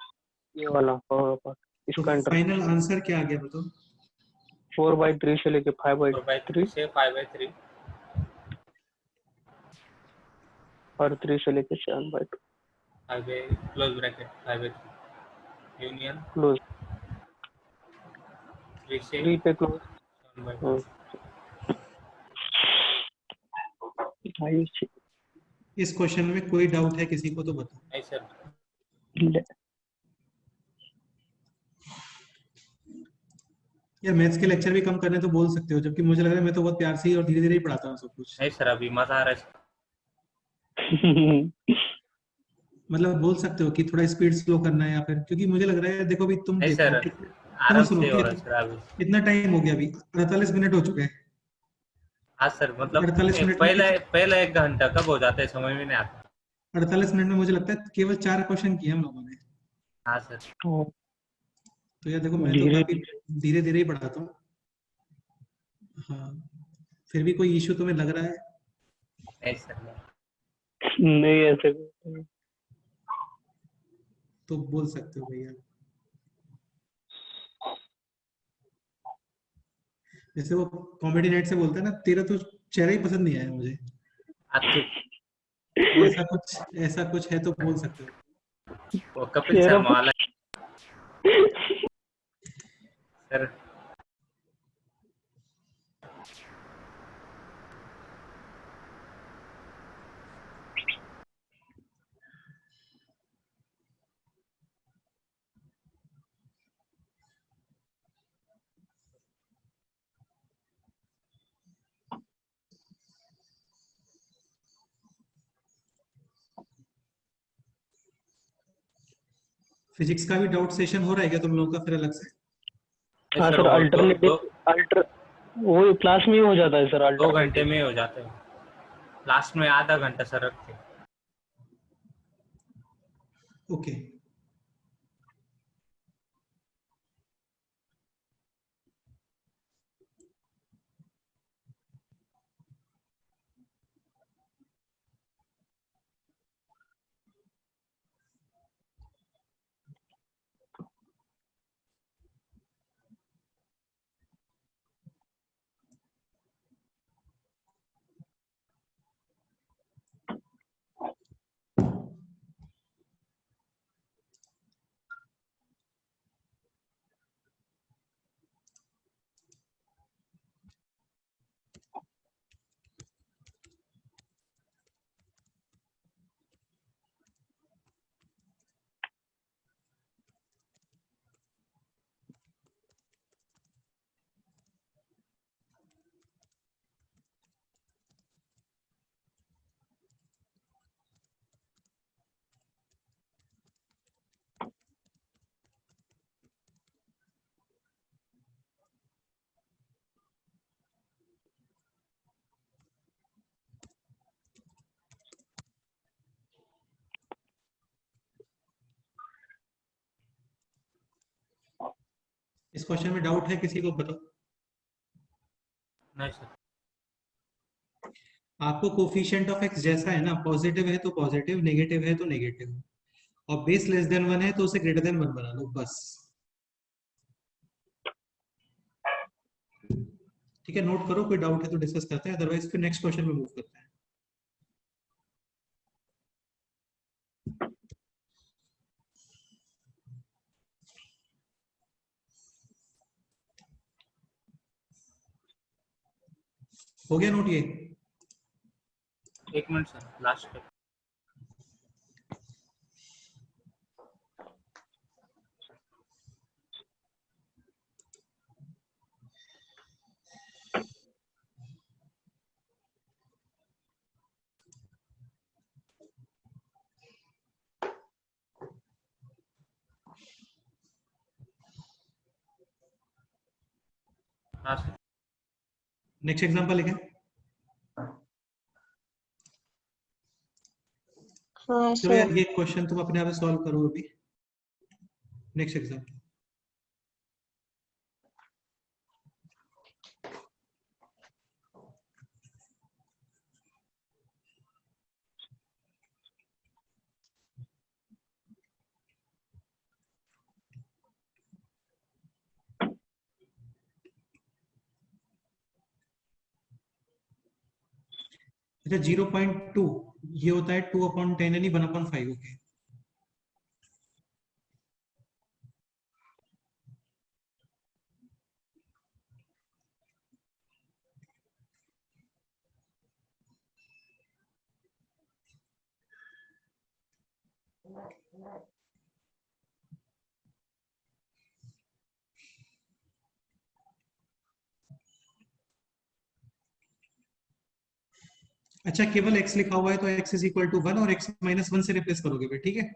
D: ये वाला और
A: तो
D: इसका इंटर
A: फाइनल आंसर क्या आ गया बताओ?
D: 4/3 से लेके 5/3
C: 4/3 से 5/3
D: और 3 से लेके 7/2
C: आगे क्लोज ब्रैकेट 5/3 यूनियन
D: क्लोज.
C: 3 से
D: 3 पे क्लोज.
C: 7/2
A: इस क्वेश्चन में कोई डाउट है किसी को तो बताओ.
C: नहीं सर
A: यार मैथ्स के लेक्चर भी कम करने तो बोल सकते हो, जबकि मुझे लग रहा है मैं तो बहुत प्यार से ही और धीरे धीरे ही पढ़ाता हूँ सब कुछ.
C: नहीं सर अभी मजा आ रहा है
A: मतलब बोल सकते हो कि थोड़ा स्पीड स्लो करना है या फिर, क्योंकि मुझे लग रहा है देखो अभी तुम
C: नहीं
A: देखो
C: सर
A: सुनो
C: आराम
A: सुनो
C: से हो रहा है सर अभी
A: कितना टाइम हो गया? अभी 48 मिनट हो चुके हैं.
C: हाँ सर मतलब
A: 48 मिनट में
C: पहला पहला 1 घंटा कब हो जाता है समझ में नहीं आता
A: 48 मिनट में मुझे लगता है केवल 4 क्वेश्चन किए हम लोगों ने.
C: हाँ सर
A: तो यार देखो मैं तो
D: धीरे
A: काफी धीरे धीरे ही पढ़ाता हूँ. हाँ फिर भी कोई इश्यू तुम्हें लग रहा है?
C: नहीं सर
D: नहीं ऐसे
A: तो बोल सकते हो भैया. जैसे वो कॉमेडी नाइट से बोलता है ना, तेरा तो चेहरा ही पसंद नहीं आया मुझे. ऐसा कुछ है तो बोल सकते हो.
C: वो कपिल शर्मा वाला सर
A: फिजिक्स का भी डाउट सेशन हो रहा है क्या तुम लोगों का फिर अलग से?
D: हाँ
C: सर
D: सर
C: वो
D: अल्टरनेटिव वो क्लास में ही हो जाता है सर
C: 2 घंटे में हो जाते हैं लास्ट में आधा घंटा सर रखते
A: ओके. इस क्वेश्चन में डाउट है किसी को बताओ?
C: नहीं सर।
A: आपको कोफिशिएंट ऑफ एक्स जैसा है ना, पॉजिटिव है तो पॉजिटिव, नेगेटिव है तो नेगेटिव, और बेस लेस देन 1 है तो उसे ग्रेटर देन 1 बना लो बस। ठीक है, नोट करो, कोई डाउट है तो डिस्कस करते हैं, अदरवाइज फिर नेक्स्ट क्वेश्चन में मूव करते हैं। हो गया नोट ये?
C: एक मिनट सर, लास्ट पे। हाँ सर।
A: नेक्स्ट एग्जांपल लिखें।
E: हाँ
A: चलो यार,
E: सर।
A: ये क्वेश्चन तुम अपने आप सॉल्व करो अभी। Next example. अच्छा, 0.2 ये होता है 2/10 यानी 1/5। ओके, अच्छा केवल x लिखा हुआ है तो x इज इक्वल टू 1 और x माइनस 1 से रिप्लेस करोगे भाई, ठीक है।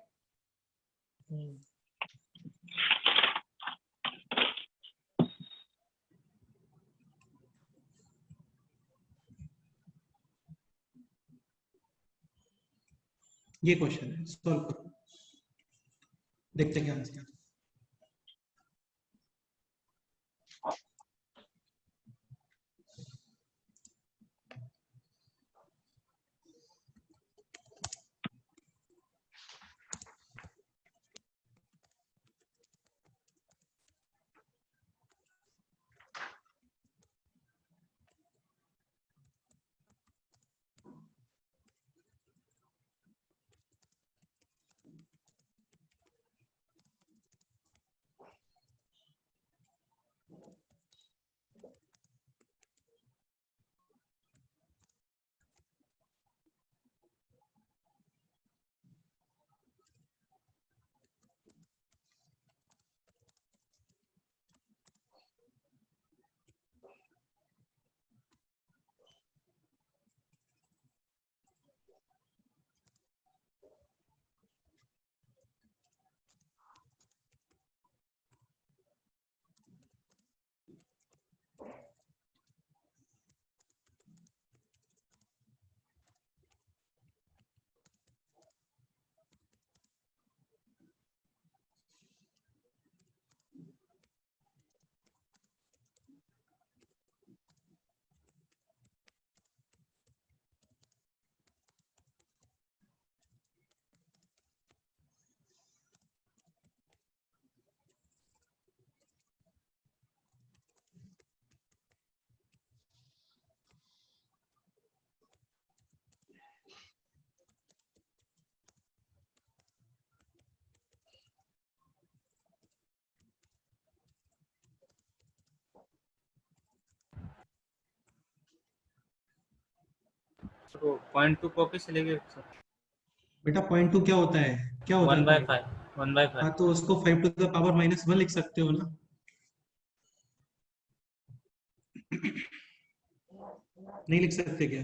A: ये क्वेश्चन है, सॉल्व करो, देखते हैं क्या आंसर है।
C: तो 0.2 को कैसे लेंगे सर?
A: बेटा 0.2 क्या होता है, क्या होता है
C: 1/5।
A: 0.2?
C: 1/5।
A: हाँ तो उसको 5 टू द पावर माइनस 1 लिख सकते हो ना। नहीं लिख सकते क्या?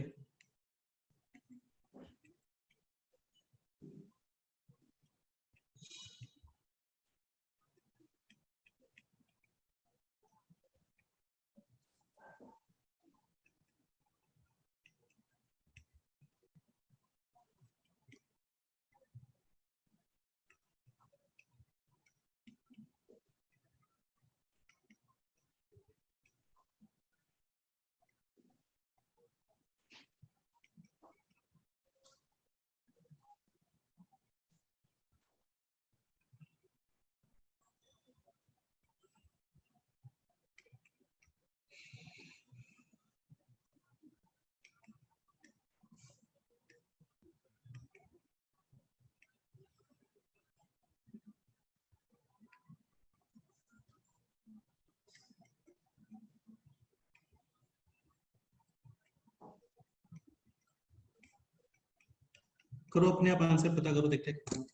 A: करो, अपने आप आंसर पता करो, देखते हैं।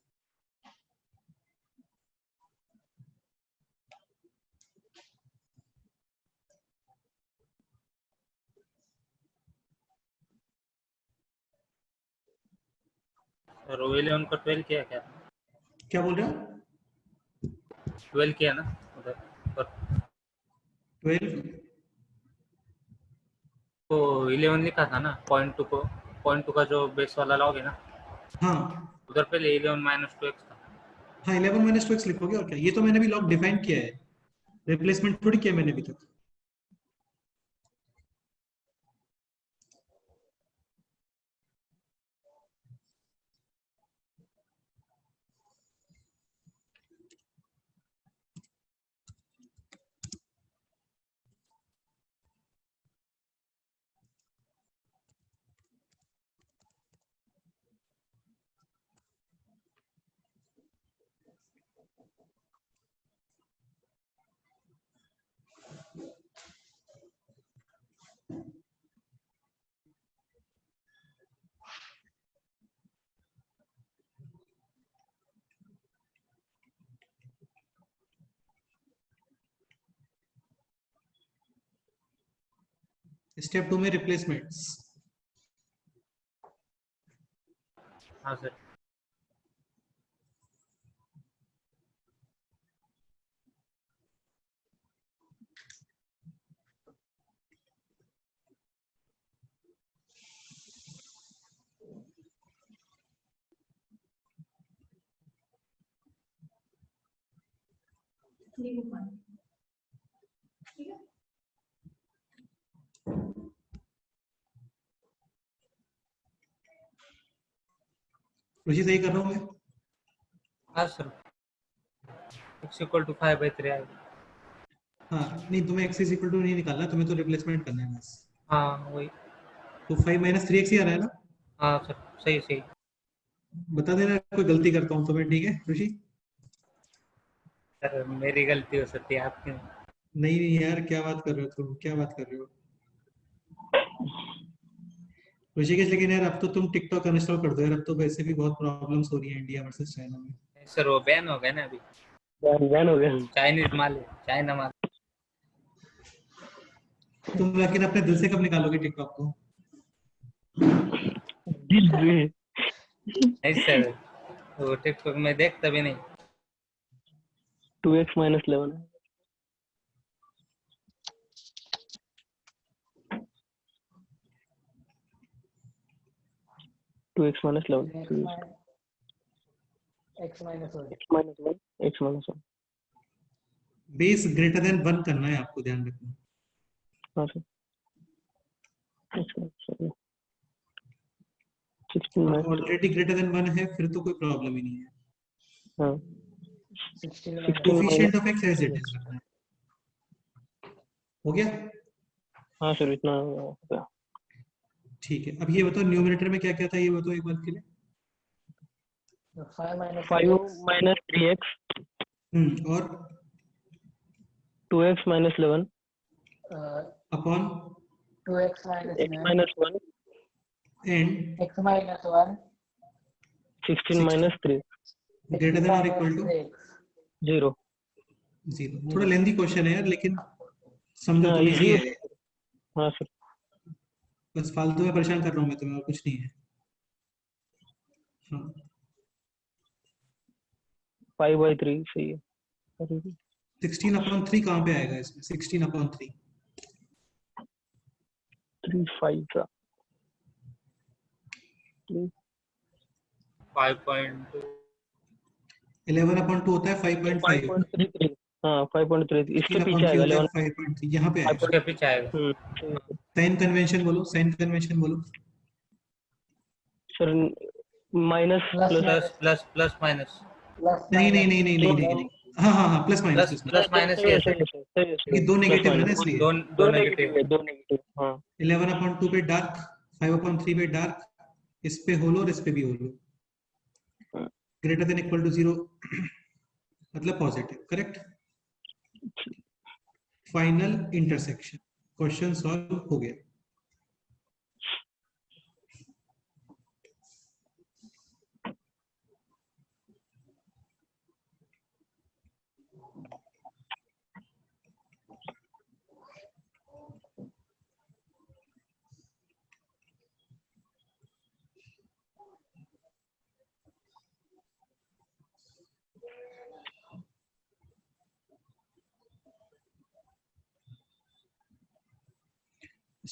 C: रो 11 का 12 किया क्या?
A: क्या बोल रहे हो?
C: 12 किया ना उधर पर
A: 12
C: तो 11 लिखा था ना, पॉइंट टू का जो बेस वाला लॉग है ना,
A: हाँ
C: उधर पहले 11 माइनस 2x था।
A: हाँ 11 माइनस 2x लिखोगे और क्या, ये तो मैंने भी लॉग डिफाइन किया है, रिप्लेसमेंट थोड़ी किया मैंने अभी तक। स्टेप 2 में रिप्लेसमेंट्स।
C: हाँ सर।
A: ऋषि सही कर रहा हूँ मैं?
C: हाँ सर, x इक्वल टू 5/3 आएगा।
A: हाँ नहीं, तुम्हें x इज इक्वल टू नहीं निकालना, तुम्हें तो रिप्लेसमेंट करना है बस।
C: हाँ वही।
A: तो 5 माइनस 3x ही आ रहा है ना?
C: हाँ सर, सही सही।
A: बता देना कोई गलती करता हूँ तो मैं, ठीक है ऋषि?
C: सर मेरी गलती हो सकती है, आपकी नहीं।
A: नहीं नहीं यार, क्या बात कर रहे हो तुम, क्या बात कर रहे हो ऋषिकेश? लेकिन यार अब तो तुम टिकटॉक अनइंस्टॉल कर दो यार, अब तो वैसे भी बहुत प्रॉब्लम्स हो रही है इंडिया वर्सेस चाइना में।
C: सर वो बैन हो गया ना अभी,
D: बैन हो गया।
C: चाइनीज माल है, चाइना माल।
A: तुम लेकिन अपने दिल से कब निकालोगे टिकटॉक को?
D: दिल से।
C: नहीं सर, वो टिकटॉक में देखता भी नहीं।
D: 2x माइनस 11 है। 2x minus 11
B: x minus 1
D: x minus 1 x minus 1।
A: Base greater than 1 करना है आपको, ध्यान रखना।
D: हाँ sir. x minus 1 16 minus
A: already greater than 1 है फिर तो कोई प्रॉब्लम ही नहीं है।
D: हाँ
B: 16
A: coefficient of x as it is रखना है। हो गया?
D: हाँ सर, इतना हो गया।
A: ठीक है, अब ये बताओ न्यूमरेटर में क्या क्या था, ये बताओ एक बार के लिए।
B: 5 माइनस
D: 5 माइनस 3x
A: और
D: 2x minus 11
A: upon
B: 2x minus
D: x minus 1
A: and
B: x minus 1
D: 16 minus 3
A: greater than और इक्वल टू
D: 0।
A: 0। थोड़ा लेंथी क्वेश्चन है यार, लेकिन समझो
D: हाँ
A: तुम,
D: इजी
A: इजी
D: है।
A: है।
D: हाँ सर।
A: बस फालतू में परेशान कर रहा हूँ मैं तुम्हें, और कुछ नहीं है। हाँ
D: 5/3 सही है।
A: 16/3 कहाँ पे आएगा इसमें? 16/3
D: 3 5 का
C: 5.2
A: 11/2 होता है 5.5।
D: 5.33। हाँ 5.3 इसके पीछे
A: 16/3
D: आएगा
A: होता है
D: 11।
A: 5.3, यहाँ पे आएगा।
C: उसके पीछे आएगा।
A: साइन कन्वेंशन बोलो, साइन कन्वेंशन बोलो।
D: Sir minus
B: plus
D: plus
C: plus plus plus minus.
A: नहीं नहीं नहीं नहीं नहीं नहीं नहीं, हाँ हाँ हाँ, plus minus,
C: plus
A: plus
C: plus minus ही है सर,
A: क्योंकि दो नेगेटिव है ना इसलिए।
C: दो
D: दो
C: नेगेटिव।
D: नेगेटिव है, दो नेगेटिव। हाँ
A: 11/2 पे डार्क, 5/3 पे डार्क, इस पे होलो और इस पे भी होलो। ग्रेटर देन इक्वल टू 0 मतलब positive, correct. Final intersection, question solve हो गया।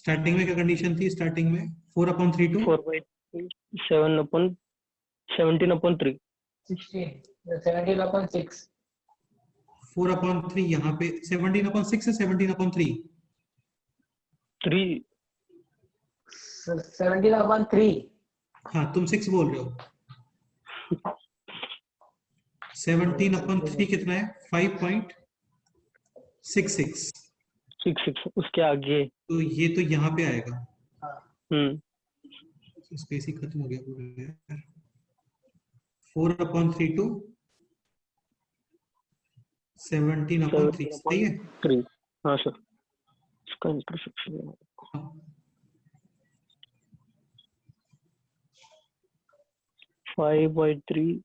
A: स्टार्टिंग में क्या कंडीशन थी? स्टार्टिंग में 4/3 टू
D: 4/17/3
B: 16 17/6
A: 4/3 यहाँ पे 17/6 से 17/3
D: 3
B: 17/3
A: हाँ तुम 6 बोल रहे हो। 17/3 कितना है? 5.66।
D: 6 उसके आगे।
A: तो ये तो यहाँ पे आएगा। स्पेस ही खत्म हो गया पूरा। 4/3 टू 17/3 सही है।
D: 3 हाँ सर, इसका इंटरसेक्शन 5/3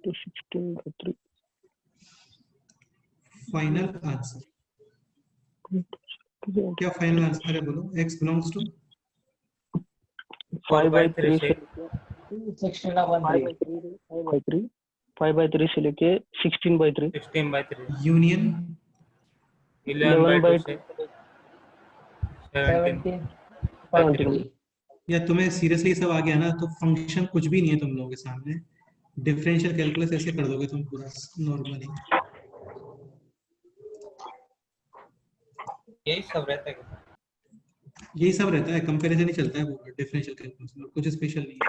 D: to 16/3
A: फाइनल आंसर क्या? फाइनल आंसर है बोलो। x बिलोंग्स टू
D: 5/3 से
B: 16/3
D: 5/3 से लेके 16/3
C: 16/3
A: यूनियन
C: 11/2 से 17
B: 17/3
A: या तुम्हें सीरियसली सब आ गया ना तो फंक्शन कुछ भी नहीं है तुम लोगों के सामने। डिफरेंशियल कैलकुलस ऐसे कर दोगे तुम पूरा नॉर्मली।
C: यही सब रहता है क्या?
A: यही सब रहता है, कंपैरिजन ही चलता है पूरा डिफरेंशियल कैलकुलस में, कुछ स्पेशल नहीं है।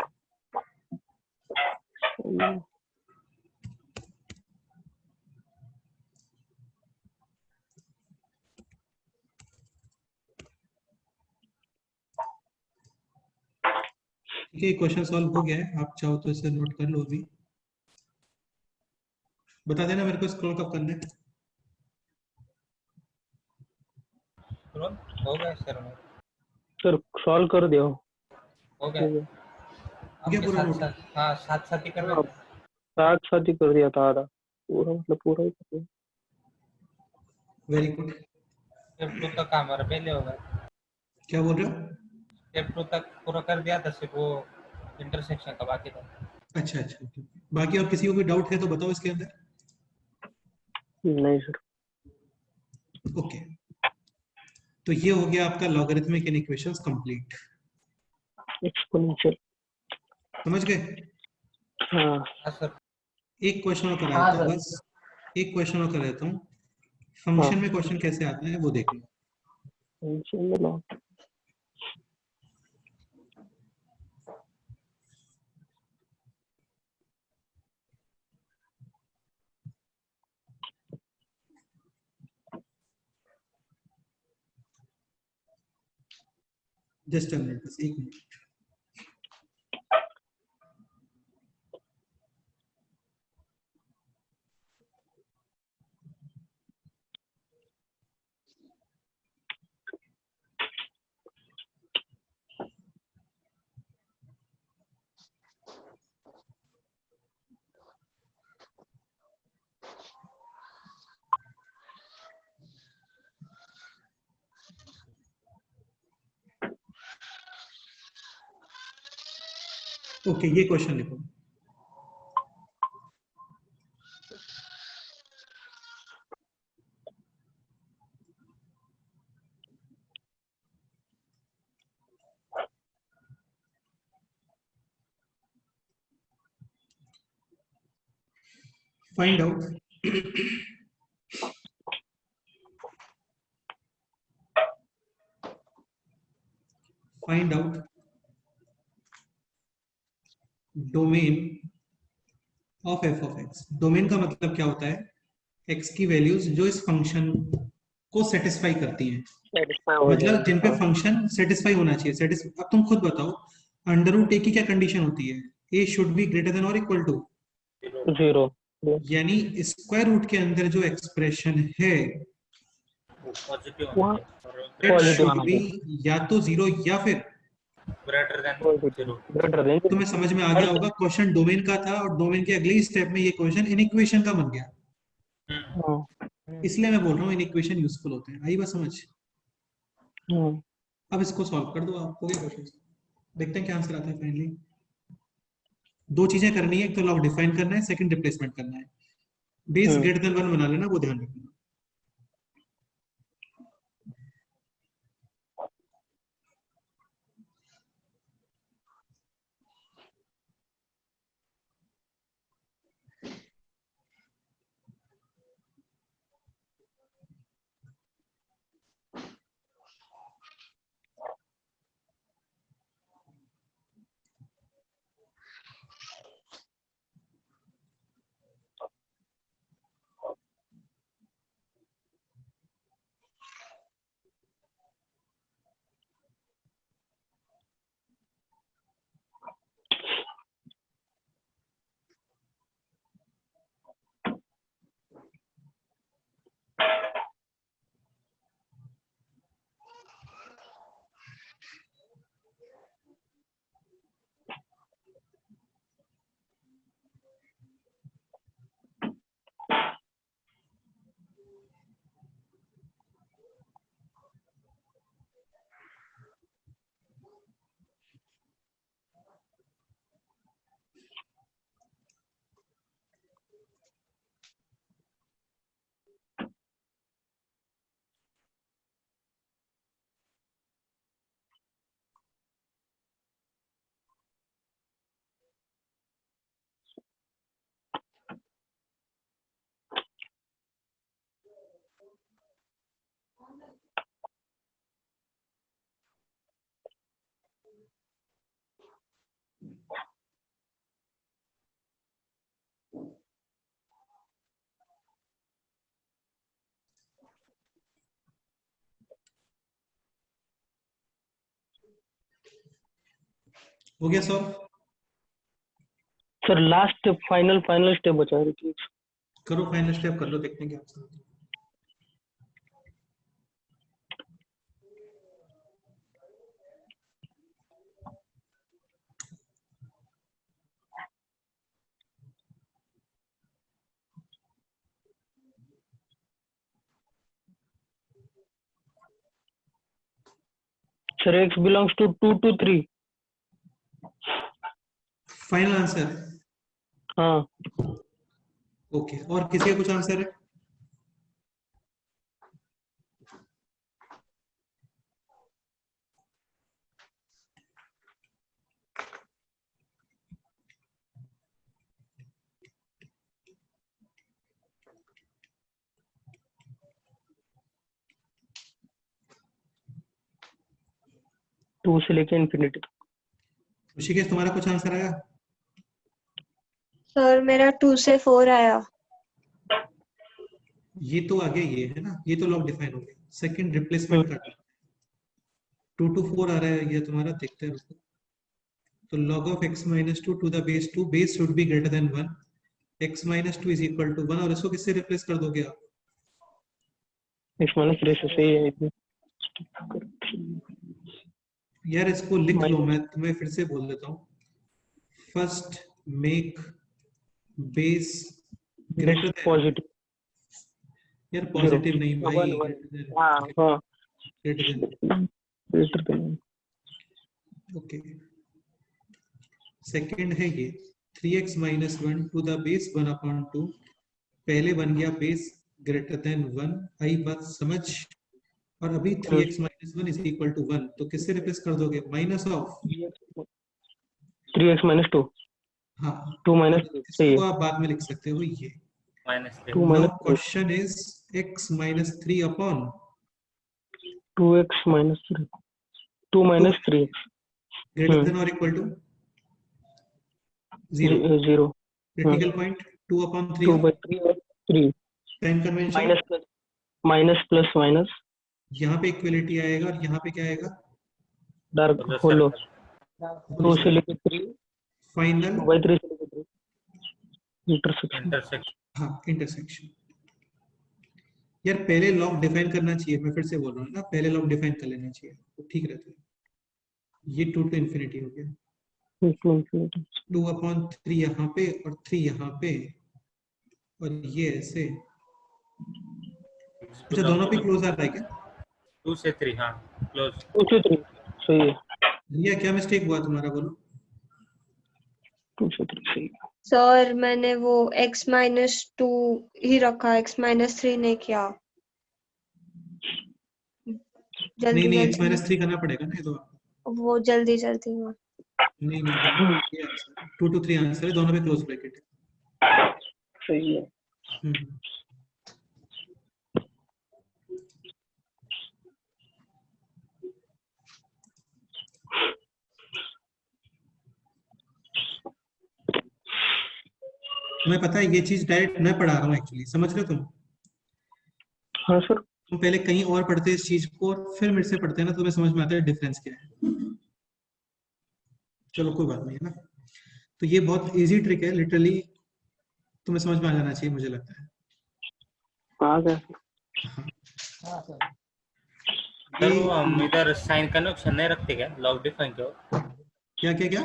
A: ठीक है, क्वेश्चन सॉल्व हो गया है। आप चाहो तो इसे नोट कर लो। अभी बता देना मेरे को स्क्रॉल कब करना है।
C: हो गया सर,
D: सर सॉल्व कर दियो।
C: हो गया।
A: गया पूरा नोट?
C: हाँ साथ साथ ही कर रहे थे।
D: साथ साथ ही कर दिया था आधा, पूरा मतलब पूरा ही कर दिया।
A: Very good.
C: स्टेप 2 तक हमारा पहले होगा।
A: क्या बोल रहे हो?
C: स्टेप 2 तक पूरा कर दिया था, सिर्फ वो इंटरसेक्शन का बाकी था।
A: अच्छा अच्छा okay. बाकी और किसी को भी डाउट है तो बताओ इसके अंदर।
D: नहीं सर।
A: ओके तो ये हो गया आपका लॉगरिथमिक इनइक्वेशंस कंप्लीट।
D: एक्सपोनेंशियल।
A: समझ गए?
D: हाँ
C: हाँ सर।
A: एक क्वेश्चन और करा
B: हाँ
A: देता हूँ
B: सर।
A: बस। एक क्वेश्चन और कर देता हूँ। फंक्शन में क्वेश्चन कैसे आता है वो देख लो।
D: इंशाल्लाह।
A: जस्ट अ मिनट, बस एक मिनट। ओके ये क्वेश्चन लिखो। Find out find out domain of F of x. Domain का मतलब क्या होता है? एक्स की वैल्यूज जो इस फंक्शन को सेटिस्फाई करती हैं, मतलब जिन पे फंक्शन सेटिस्फाई होना चाहिए। अब तुम खुद बताओ, अंडर रूट ए की क्या कंडीशन होती है? ए शुड बी ग्रेटर देन और इक्वल टू
D: 0।
A: यानी स्क्वायर रूट के अंदर जो एक्सप्रेशन है
C: पॉजिटिव
A: शुड बी या तो 0 या फिर
C: ग्रेटर देन 0।
A: तुम्हें समझ में आ गया होगा। क्वेश्चन डोमेन का था और डोमेन के अगले स्टेप में ये क्वेश्चन इनइक्वेशन का बन गया। इसलिए मैं बोल रहा हूँ इनइक्वेशन यूजफुल होते हैं। आई बात समझ? अब इसको सॉल्व कर दो आप। हो गया क्वेश्चन। देखते हैं क्या आंसर आता है फाइनली। दो चीजें करनी है, एक तो लॉग डिफाइन करना है, सेकंड रिप्लेसमेंट करना है। बेस ग्रेटर देन 1 बना लेना, वो ध्यान रखना। हो गया solve?
D: Sir last final step बचा है देखिए।
A: करो फाइनल स्टेप कर लो, देखते हैं क्या आंसर होता है।
D: Sir x belongs to 2 to 3।
A: Final answer?
D: हाँ
A: ओके, और किसी का कुछ आंसर है?
D: टू से लेके इन्फिनिटी तक।
A: ऋषिकेश तुम्हारा कुछ आंसर आया?
E: सर मेरा 2 से 4 आया।
A: ये तो आगे ये है ना, ये तो लॉग डिफाइन हो गया। सेकंड रिप्लेसमेंट का 2 to 4 आ रहा है ये तुम्हारा, देखते हैं उसको। तो log of x minus 2 to the base 2, base should be greater than 1, x minus 2 is equal to 1, और इसको किससे रिप्लेस कर दोगे आप?
D: x माइनस 3 से सही है।
A: यार इसको लिख लो, मैं तुम्हें फिर से बोल देता हूँ। First make base greater then,
D: positive.
A: यार पॉजिटिव नहीं भाई,
D: हाँ हाँ
A: ग्रेटर देन। ओके, सेकंड है ये 3x minus 1 to the base 1 upon 2, पहले बन गया बेस ग्रेटर देन 1, आई बात समझ? और अभी 3x minus 1 is equal to 1, तो किससे रिप्लेस कर दोगे? Minus of
D: 3x minus 2।
A: हाँ
D: 2 minus 3 सही
A: इसको
D: है।
A: आप बाद में लिख सकते हो ये।
D: Two minus
A: question is x minus 3 upon
D: 2x minus 3 2 minus 3x
A: greater than or equal to 0,
D: 0
A: critical point 2 upon 3
D: 2
A: of
D: by 3 और 3
A: sign convention.
D: Minus plus minus
A: यहाँ पे इक्वलिटी आएगा और यहाँ पे क्या आएगा?
D: डार्क होलो 2 से लेके 3
A: फाइनल
D: 2 by 3 से लेके 3 इंटरसेक्शन।
A: हाँ इंटरसेक्शन। यार पहले लॉग डिफाइन करना चाहिए, मैं फिर से बोल रहा हूँ ना, पहले लॉग डिफाइन कर लेना चाहिए तो ठीक रहता है। ये 2 to infinity हो गया, 2 upon 3 यहाँ पे और 3 यहाँ पे, और ये ऐसे। अच्छा दोनों पे क्लोज आ रहा है क्या?
C: 2 से 3 हाँ क्लोज।
D: 2 से 3 सही है।
A: रिया क्या मिस्टेक हुआ तुम्हारा, बोलो?
D: 2 से 3 सही है।
E: सर मैंने वो x minus 2 ही रखा, x minus 3 नहीं किया।
A: नहीं
E: जल्दी
A: x minus 3 करना पड़ेगा ना, ये तो
E: वो जल्दी हुआ।
A: नहीं ये आंसर 2 to 3 आंसर है, दोनों पे क्लोज ब्रैकेट है।
D: सही है।
A: तुम्हें पता है ये चीज डायरेक्ट मैं पढ़ा रहा हूँ एक्चुअली, समझ रहे हो तुम?
D: हाँ सर।
A: तुम पहले कहीं और पढ़ते इस चीज को और फिर मेरे से पढ़ते हैं ना, तुम्हें समझ में आता है डिफरेंस क्या है। चलो कोई बात नहीं है ना। तो ये बहुत इजी ट्रिक है, लिटरली तुम्हें समझ में आ जाना चाहिए मुझे लगता है।
D: आ गया।
C: सर वो हम इधर साइन कन्वेंशन नहीं रखते क्या लॉग डिफाइन की ओर?
A: क्या क्या क्या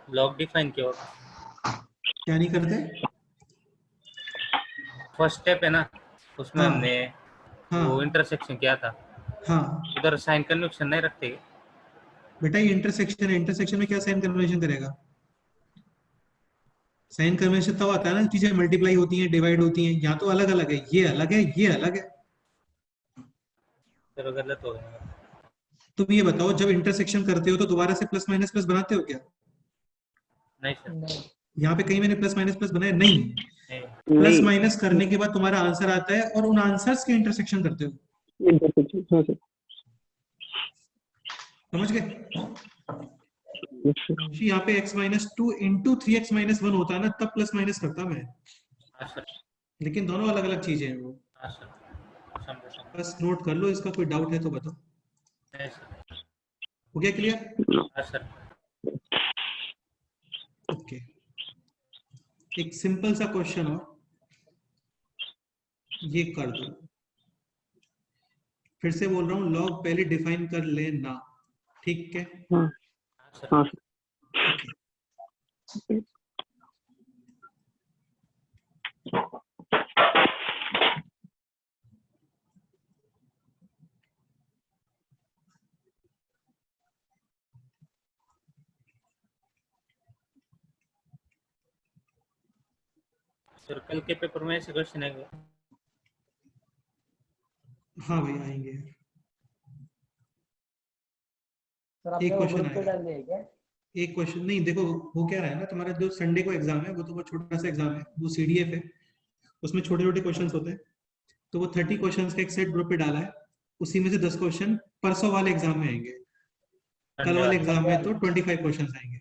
C: लॉग डिफाइन की ओर
A: क्या नहीं करते?
C: फर्स्ट स्टेप है ना, उसमें
A: हाँ,
C: हमने
A: हाँ,
C: वो इंटरसेक्शन किया था,
A: हाँ
C: उधर साइन कन्वेंशन नहीं रखते क्या?
A: बेटा ये इंटरसेक्शन है, इंटरसेक्शन में क्या साइन कन्वेंशन करेगा? साइन कन्वेंशन तब आता है ना चीजें मल्टीप्लाई होती हैं, डिवाइड होती हैं। यहाँ तो अलग अलग है, ये अलग है, ये अलग है।
C: चलो गलत हो गया।
A: तुम ये बताओ जब इंटरसेक्शन करते हो तो दोबारा से प्लस माइनस प्लस बनाते हो क्या?
C: नहीं सर
A: यहाँ पे कहीं मैंने प्लस माइनस प्लस बनाया नहीं।
C: नहीं।
A: प्लस माइनस करने के बाद तुम्हारा आंसर आता है और उन आंसर्स के इंटरसेक्शन करते हो।
D: इंटरसेक्शन हाँ सर।
A: समझ गए? यहाँ पे x minus 2 into 3x minus 1 होता है ना, तब प्लस माइनस करता मैं,
C: हाँ सर
A: लेकिन दोनों अलग अलग चीजें हैं वो।
C: हाँ सर समझा।
A: बस नोट कर लो, इसका कोई डाउट है तो बताओ।
C: नहीं सर।
A: हो गया क्लियर?
C: हाँ सर।
A: एक सिंपल सा क्वेश्चन और ये कर दो। फिर से बोल रहा हूँ, लॉग पहले डिफाइन कर लेना, ठीक है?
D: हाँ हाँ सर।
A: ओके,
C: सर कल के पेपर में ऐसे क्वेश्चन है क्या?
A: हाँ भाई आएंगे।
B: सर
A: एक
B: आपने वो
A: क्वेश्चन
B: ग्रुप पे
A: आएगा।
B: डाल दिया क्या?
A: एक क्वेश्चन नहीं, देखो वो क्या रहा है ना, तुम्हारा जो संडे को एग्जाम है वो तो वो छोटा सा एग्जाम है, वो सीडीएफ है, उसमें छोटे छोटे क्वेश्चंस होते हैं। तो वो 30 क्वेश्चंस का एक सेट ग्रुप पे डाला है, उसी में से 10 क्वेश्चन परसों वाले एग्जाम में आएंगे, कल वाले एग्जाम में तो 25 क्वेश्चंस आएंगे।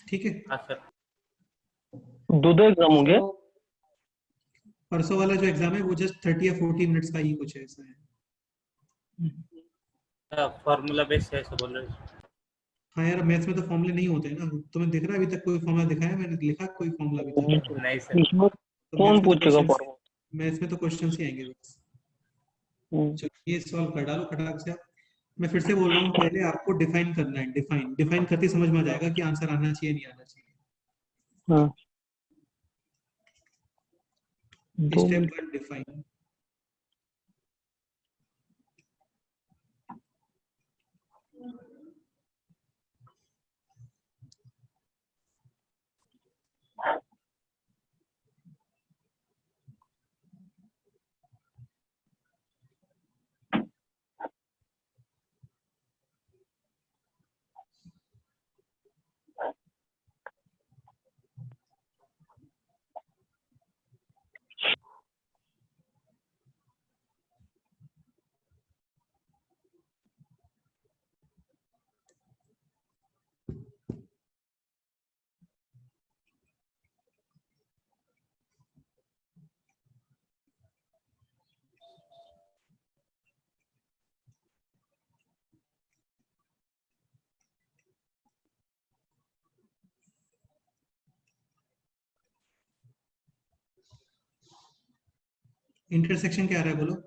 A: ठीक है।
C: हाँ सर।
D: दो एग्जाम होंगे।
A: परसों वाला जो एग्जाम है वो जस्ट 30 या 40 मिनट्स का ही कुछ ऐसा है।
C: फॉर्मूला बेस है ऐसा बोल रहे हो?
A: हाँ यार, मैथ्स में तो फॉर्मूले नहीं होते हैं ना, तुम्हें दिख रहा है अभी तक कोई फॉर्मूला दिखाया है मैंने लिखा कोई फॉर्मूला अभी तक?
C: नहीं सर।
D: इसमें
A: तो
D: कौन पूछेगा फॉर्मूला?
A: मैथ्स में तो क्वेश्चन ही आएंगे बस। चलो ये सॉल्व कर डालो फटाक से आप। मैं फिर से बोल रहा हूँ, पहले आपको डिफाइन करना है, डिफाइन करते ही समझ में आ जाएगा कि आंसर आना चाहिए नहीं आना चाहिए।
D: हाँ दो
A: स्टेप
D: मिनट।
A: 1 डिफाइन। इंटरसेक्शन क्या आ रहा है बोलो?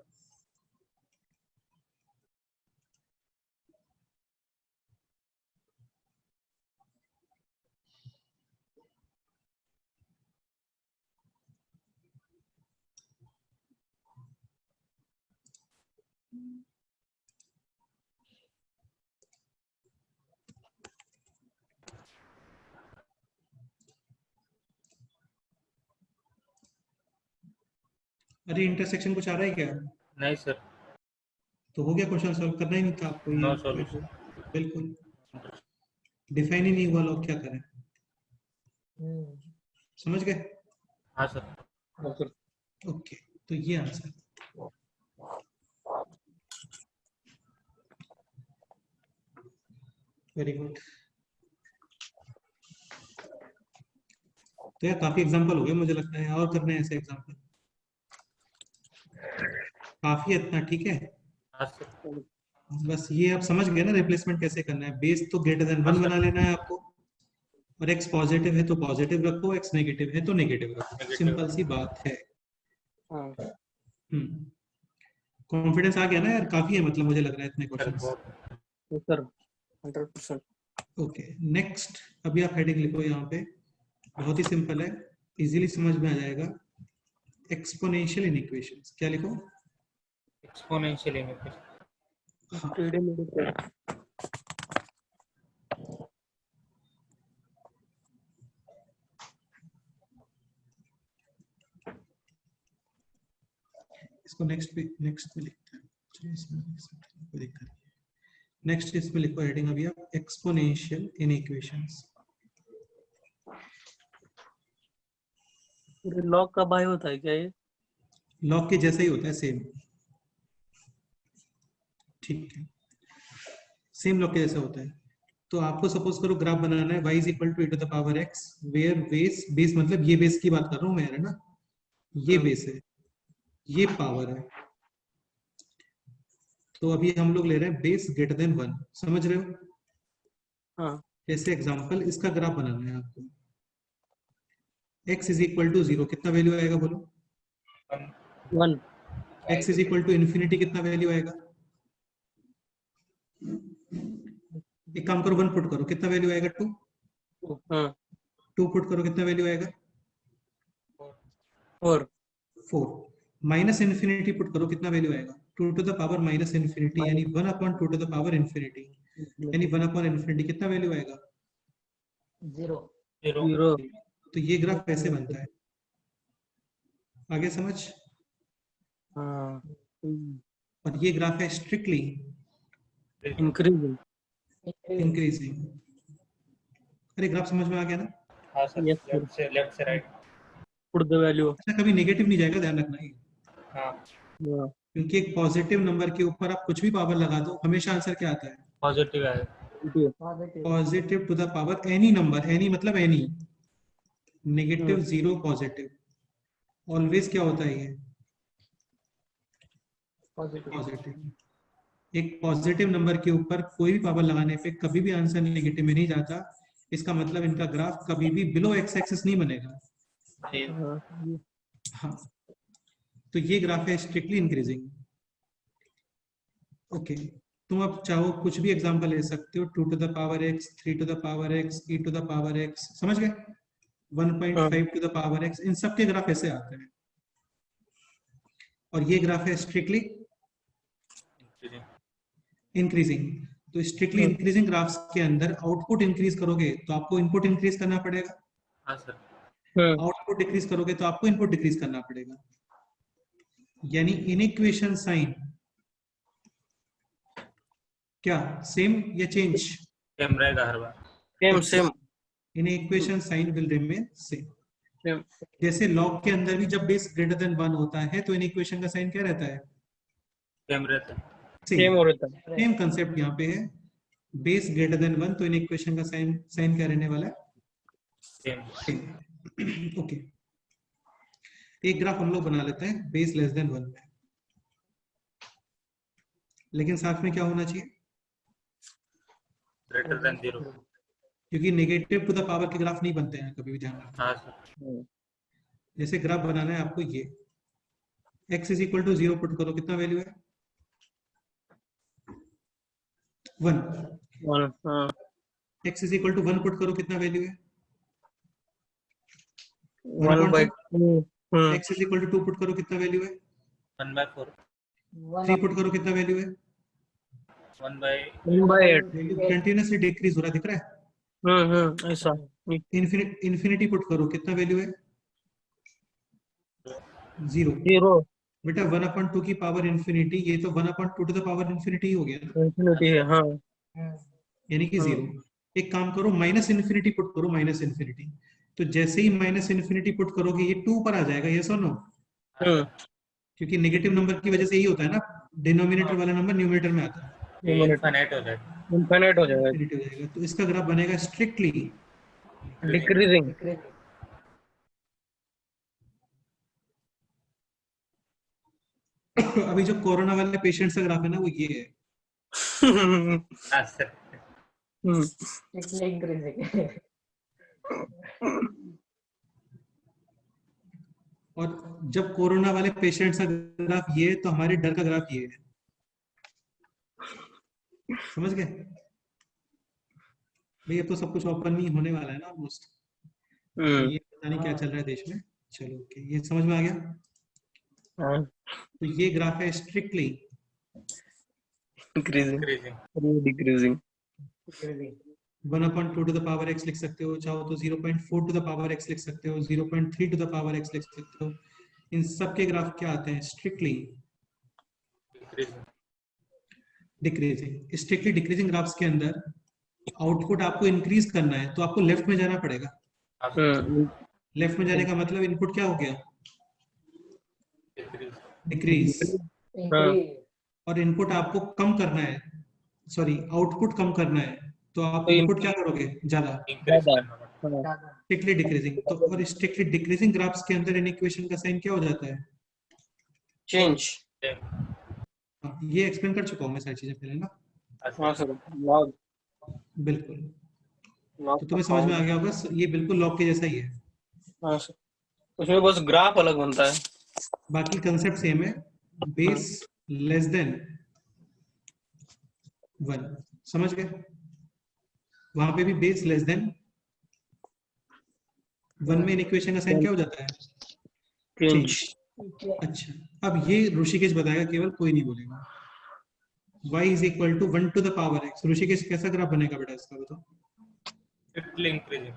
A: अरे इंटरसेक्शन कुछ आ रहा है क्या?
C: नहीं सर।
A: तो हो गया, क्वेश्चन सॉल्व करना ही नहीं था आपको ये।
C: No solution.
A: बिल्कुल डिफाइन ही नहीं हुआ, लोग क्या करें? समझ गए?
C: हाँ सर।
A: ओके, तो ये आंसर। Very good. तो यार काफी एग्जांपल हो गए मुझे लगता है, और करने हैं ऐसे एग्जांपल काफी इतना, ठीक है?
C: हाँ सर।
A: बस ये आप समझ गए ना रिप्लेसमेंट कैसे करना है। बेस तो ग्रेटर देन 1 बना लेना है आपको, और एक्स पॉजिटिव है तो पॉजिटिव रखो, एक्स नेगेटिव है तो नेगेटिव रखो, सिंपल सी बात है। कॉन्फिडेंस आ गया ना यार? काफी है मतलब, मुझे लग रहा है इतने क्वेश्चंस।
D: सर 100%।
A: ओके नेक्स्ट, अभी आप हेडिंग लिखो यहाँ पे, बहुत ही सिंपल है, इजीली समझ में आ जाएगा। एक्सपोनेंशियल इनइक्वेशंस, क्या लिखो?
C: Exponential inequation.
A: इसको नेक्स्ट में लिखते हैं। चलिए इसमें कोई दिक्कत नहीं है। नेक्स्ट इसमें लिखो हेडिंग अभी आप, एक्सपोनेंशियल इनइक्वेशंस।
D: लॉग का बाय होता है क्या ये?
A: लॉग के जैसा ही होता है, सेम, ठीक है, सेम लॉग के जैसा होता है। तो आपको सपोज करो ग्राफ बनाना है y is equal to e to the power x, where base मतलब ये बेस की बात कर रहा हूँ मैं, है ना? ये बेस है, ये पावर है। तो अभी हम लोग ले रहे हैं बेस ग्रेटर देन 1, समझ रहे हो?
D: हाँ
A: जैसे एग्जांपल इसका ग्राफ बनाना है आपको। x इज इक्वल टू 0 कितना वैल्यू आएगा बोलो?
D: 1
A: x is equal to infinity कितना वैल्यू आएगा? एक काम करो 1 पुट करो कितना वैल्यू आएगा? 2।
D: हाँ
A: 2 पुट करो कितना वैल्यू आएगा?
D: 4
A: 4। माइनस इन्फिनिटी पुट करो कितना वैल्यू आएगा? 2 to the power minus infinity यानी 1 upon 2 to the power infinity यानी 1 अपॉन इन्फिनिटी कितना वैल्यू आएगा?
B: 0
D: 0
A: तो ये ग्राफ कैसे बनता है आगे समझ?
D: हाँ
A: और ये ग्राफ है स्ट्रिक्टली
D: इंक्रीजिंग
A: इंक्रीजिंग। अरे ग्राफ समझ में आ गया ना?
C: हाँ सर,
D: Yes, sir.
C: लेफ्ट से राइट।
D: पुट द वैल्यू
A: अच्छा कभी नेगेटिव नहीं जाएगा, ध्यान रखना ये,
C: हाँ,
A: क्योंकि एक पॉजिटिव नंबर के ऊपर आप कुछ भी पावर लगा दो हमेशा आंसर क्या आता है?
C: पॉजिटिव है।
B: Positive
A: positive to the power any number, any मतलब एनी, नेगेटिव 0 पॉजिटिव, ऑलवेज क्या होता है ये?
B: Positive
A: positive. एक पॉजिटिव नंबर के ऊपर कोई भी पावर लगाने पे कभी भी आंसर नेगेटिव में नहीं जाता। इसका मतलब इनका ग्राफ कभी भी बिलो एक्स एक्सिस नहीं बनेगा। हाँ, तो ये ग्राफ है स्ट्रिक्टली इंक्रीजिंग। ओके, तुम अब चाहो कुछ भी एग्जांपल ले सकते हो, 2 to the power x, 3 to the power x, e to the power x, समझ गए? 1.5 टू द पावर x, इन सब के ग्राफ ऐसे आते हैं। और ये ग्राफ है स्ट्रिक्टली इंक्रीजिंग। तो स्ट्रिक्टली इंक्रीजिंग ग्राफ्स के अंदर आउटपुट इंक्रीज करोगे तो आपको इनपुट इंक्रीज करना पड़ेगा,
C: हाँ सर,
A: आउटपुट डिक्रीज करोगे तो आपको इनपुट डिक्रीज करना पड़ेगा। यानी इनइक्वेशन साइन क्या सेम या चेंज?
C: सेम रहेगा हर बार।
D: Same
A: inequation sign will remain same. जैसे लॉग के अंदर भी जब बेस ग्रेटर देन 1 होता है तो इनइक्वेशन का साइन क्या रहता है?
C: सेम रहता है।
D: सेम हो रहता है।
A: सेम कंसेप्ट यहाँ पे है, बेस ग्रेटर देन 1 तो इनइक्वेशन का साइन क्या रहने वाला है?
C: सेम।
A: ओके, एक ग्राफ हम लोग बना लेते हैं बेस लेस देन 1 में, लेकिन साथ में क्या होना चाहिए?
C: Greater than 0।
A: क्योंकि नेगेटिव टू द पावर के ग्राफ नहीं बनते हैं कभी भी, ध्यान रखना।
C: हाँ सर,
A: जैसे ग्राफ बनाना है आपको, ये x is equal to 0 put करो कितना वैल्यू है? 1। x is equal to 1 put करो कितना वैल्यू है?
D: 1/2
A: x is equal to 2 put करो कितना वैल्यू है?
C: 1/4,
A: 3 पुट करो कितना वैल्यू है?
C: 1/8,
A: कंटिन्यूअसली डिक्रीज हो रहा है, दिख रहा है?
D: ऐसा
A: इन्फिनिटी पुट करो कितना वैल्यू है? 0।
D: 0
A: बेटा 1/2 की पावर इन्फिनिटी, ये तो 1/2 टू द पावर इन्फिनिटी हो गया ना,
D: इंफिनिटी है। हाँ
A: यानी कि 0। एक काम करो माइनस इन्फिनिटी पुट करो, माइनस इन्फिनिटी, तो जैसे ही माइनस इन्फिनिटी पुट करोगे ये 2 पर आ जाएगा, यस और नो? क्योंकि नेगेटिव नंबर की वजह से यही होता है ना, डिनोमिनेटर वाला नंबर न्यूमरेटर में आता है,
C: इनफाइनाइट हो जाएगा।
D: इनफाइनाइट हो जाएगा।
A: इन्फिनिटी हो जाएगा। तो इसका ग्राफ बनेगा स्ट्रिक्टली
D: डिक्रीजिंग।
A: अभी जो कोरोना वाले पेशेंट्स का ग्राफ है ना वो ये है।
C: हाँ सर,
B: इंक्रीजिंग
A: और जब कोरोना वाले पेशेंट्स का ग्राफ ये है तो हमारे डर का ग्राफ ये है, समझ गए भाई? अब तो सब कुछ ओपन ही होने वाला है ना ऑलमोस्ट, ये पता नहीं क्या चल रहा है देश में। चलो ओके, ये समझ में आ गया। तो ये ग्राफ है strictly
D: decreasing. Decreasing
A: 1/2 to the power x लिख सकते हो, चाहो तो 0.4 टू द पावर x लिख सकते हो, 0.3 टू द पावर x लिख सकते हो। इन सब के ग्राफ क्या आते हैं? Strictly decreasing. Strictly decreasing graphs के अंदर आउटपुट आपको इंक्रीज करना है तो आपको लेफ्ट में जाना पड़ेगा। लेफ्ट में जाने का मतलब इनपुट क्या हो गया? डिक्रीज। और इनपुट आपको कम करना है, सॉरी आउटपुट कम करना है, तो आप इनपुट क्या करोगे? ज्यादा, स्ट्रिक्टली डिक्रीजिंग। तो और स्ट्रिक्टली डिक्रीजिंग ग्राफ्स के अंदर इनइक्वेशन का साइन क्या हो जाता है?
D: चेंज।
A: ये एक्सप्लेन कर चुका हूं मैं सारी चीजें पहले ना।
D: हाँ सर, लॉग।
A: बिल्कुल। तो तुम्हें समझ में आ गया होगा, ये बिल्कुल लॉग के जैसा ही है।
D: हाँ सर, उसमें बस ग्राफ अलग बनता है।
A: बाकी कंसेप्ट सेम है, बेस लेस देन 1, समझ गए? वहां पे भी बेस लेस देन 1 में इक्वेशन का साइन क्या हो जाता है?
D: चेंज।
A: अच्छा, अब ये ऋषिकेश बताएगा, केवल कोई नहीं बोलेगा। y is equal to 1 to the power x। Rishikesh कैसा ग्राफ बनेगा बेटा इसका, बताओ
C: इंक्रीजिंग।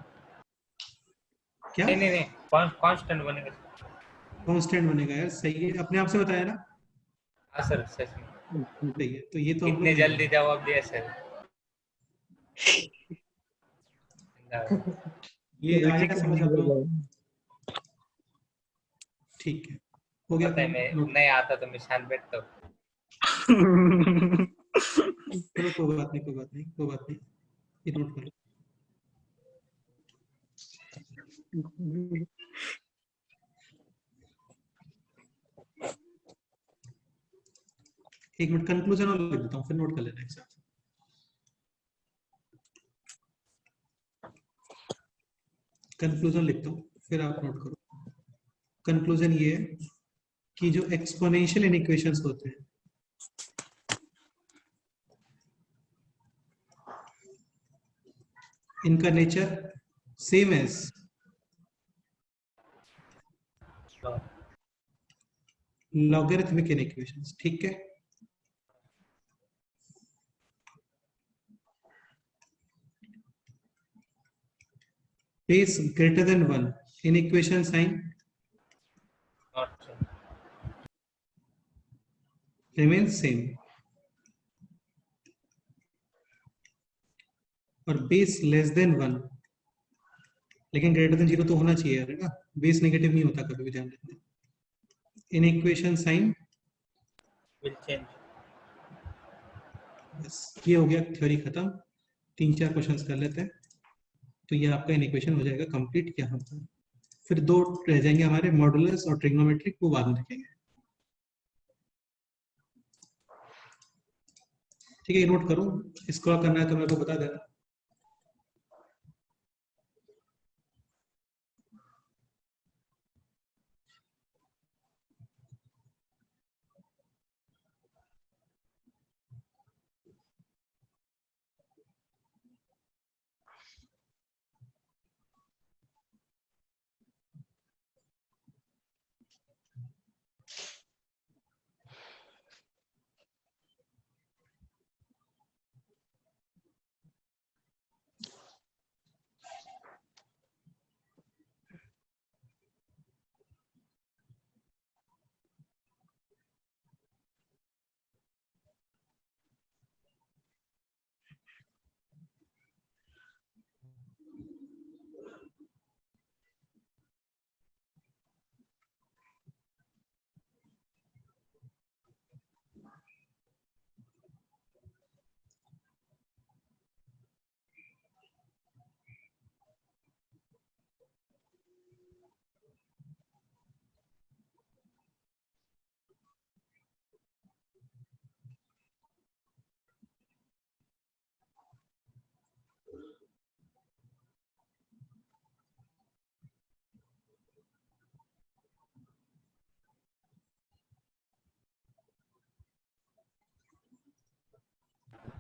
A: क्या?
C: नहीं नहीं नहीं, कांस्टेंट बनेगा।
A: कांस्टेंट बनेगा यार, सही है, अपने आप से बताया ना।
C: हाँ सर, सच में।
A: सही है, तो ये तो हम लोग
C: इतने
A: नहीं
C: जल्दी
A: बोलेंगे।
C: जवाब दिया सर।
A: ये आया
B: रुचि
A: ना
B: के
A: समझ आप
B: नंबर
A: लोग?
B: लगे।
A: ठीक है, हो गया
C: पता है,
A: काम
C: मैं
A: नोट।
C: नहीं आता तो मैं शांत बैठता हूँ।
A: चलो कोई बात नहीं, कोई बात नहीं, कोई बात नहीं, ये नोट कर लो। एक मिनट, कंक्लूजन और लिख देता हूँ, फिर नोट कर लेना एक साथ। कंक्लूजन लिखता हूँ, फिर आप नोट करो। कंक्लूजन ये है कि जो एक्सपोनेंशियल इनइक्वेशंस होते हैं, इनका nature same as logarithmic inequations, ठीक है? Base greater than 1, inequation sign
C: not
A: remains same, और बेस लेस देन 1, लेकिन ग्रेटर देन 0 तो होना चाहिए यार, है ना? बेस नेगेटिव नहीं होता कभी भी, ध्यान रखना। Inequation sign,
C: will change.
A: बस ये हो गया, थ्योरी खत्म। 3-4 क्वेश्चंस कर लेते हैं, तो ये आपका इनइक्वेशन हो जाएगा कंप्लीट यहाँ पर। फिर 2 रह जाएंगे हमारे, मॉडुलस और ट्रिग्नोमेट्रिक, वो बाद में देखेंगे। ठीक है, ये नोट करो, इसको करना है तो मेरे को बता देना।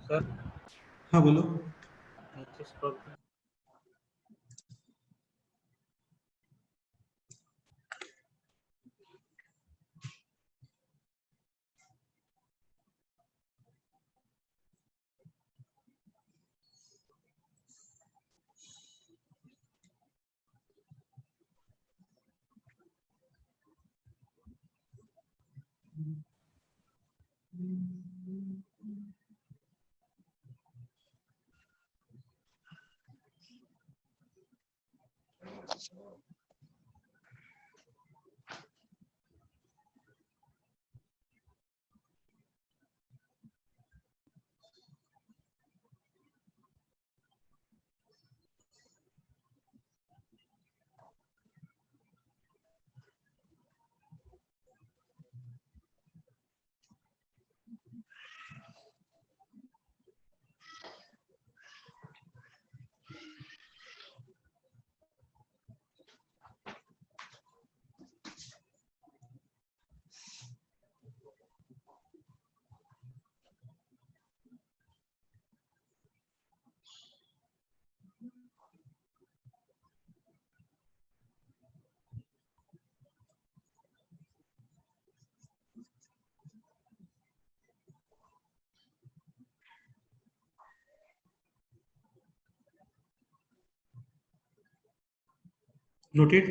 C: सर
A: हाँ बोलो।
C: नीचे स्क्रॉल।
A: नोटेड?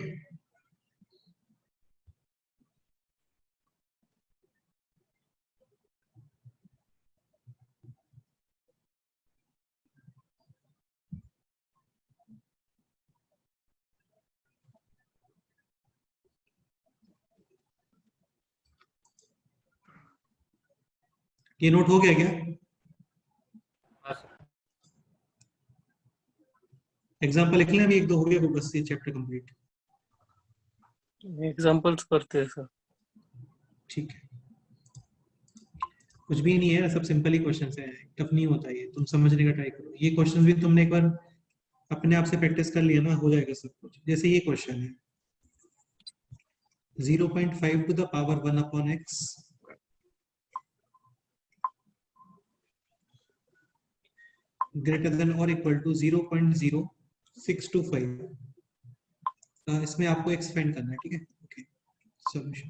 A: ये नोट हो गया क्या?
C: हाँ सर।
A: एग्जाम्पल लिख लें अभी, एक दो हो गया वो, बस ये चैप्टर कंप्लीट।
D: एग्जांपल्स करते हैं सर।
A: ठीक है, कुछ भी नहीं है, सब सिंपल ही क्वेश्चन है, टफ नहीं होता ये, तुम समझने का ट्राई करो। ये क्वेश्चन भी तुमने एक बार अपने आप से प्रैक्टिस कर लिया ना, हो जाएगा सब कुछ। जैसे ये क्वेश्चन है 0.5 to the power 1 upon x greater than or equal to 0.0625। इसमें आपको एक्सपेंड करना है, ठीक है? ओके, सॉल्यूशन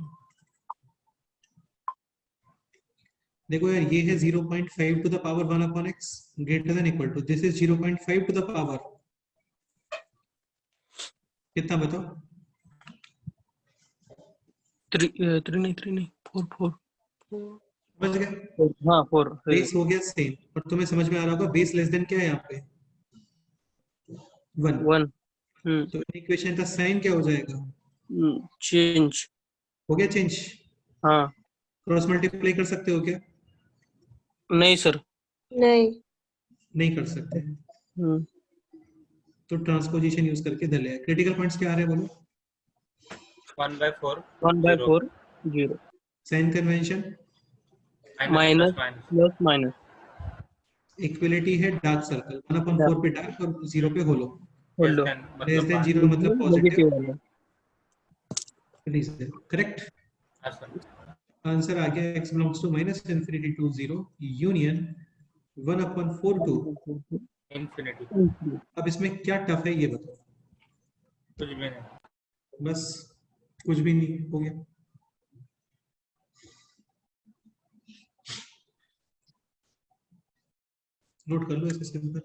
A: देखो यार, ये है 0.5 to the power 1 upon x greater than equal to, this is 0.5 to the power कितना बताओ?
D: 3 नहीं 4
A: समझ गए?
D: 4 हाँ 4
A: बेस हो गया सेम, और तुम्हें समझ में आ रहा होगा बेस लेस देन क्या है यहाँ पे? 1।
D: 1
A: तो इक्वेशन का साइन क्या हो जाएगा?
D: चेंज।
A: हो गया चेंज।
D: हाँ
A: क्रॉस मल्टीप्लाई कर सकते हो क्या?
D: नहीं सर।
E: नहीं।
A: नहीं कर सकते।
D: हम्म,
A: तो ट्रांसपोजिशन यूज करके इधर ले आए। क्रिटिकल पॉइंट्स क्या आ रहे हैं बोलो?
C: 1/4
D: 1/4 0
A: sign convention
D: minus plus minus
A: equality है डार्क सर्कल, 1/4 पे डार्क और 0 पे होलो।
D: होल्ड
A: लेस
C: मतलब
A: देन 0 मतलब पॉजिटिव।
D: नेगेटिव वाला।
A: करेक्ट
C: हाँ सर।
A: आंसर आ गया x belongs to -infinity to 0 union 1/4 to।
C: Infinity.
A: अब इसमें क्या टफ है ये बताओ?
C: कुछ भी नहीं।
A: बस कुछ भी नहीं, हो गया। नोट कर लो ऐसे सिंपल।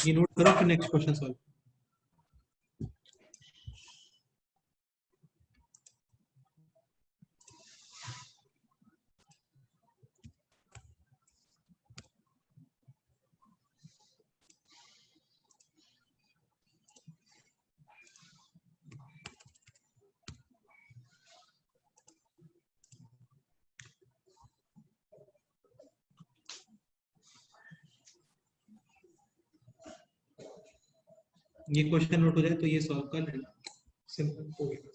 A: ये नोट करो फिर नेक्स्ट क्वेश्चन सॉल्व। ये क्वेश्चन नोट हो जाए तो ये सॉल्व कर लेना, सिंपल हो गया।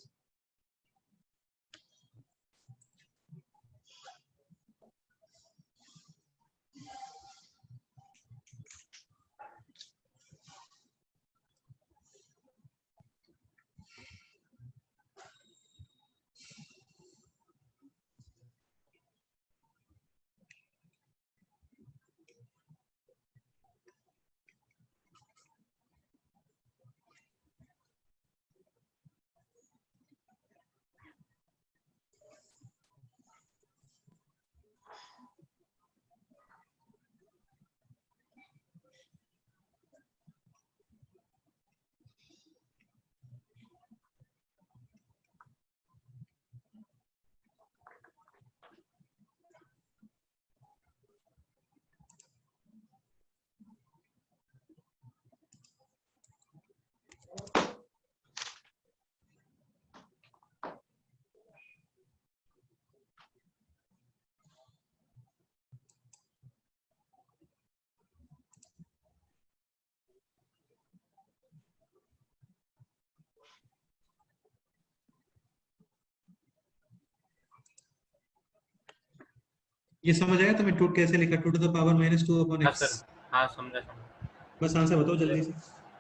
A: ये समझ आया तुम्हें? 2 कैसे लिखा? 2 to the power minus 2 upon
C: हाँ
A: x।
C: सर, हाँ समझा समझा।
A: बस आंसर बताओ जल्दी से।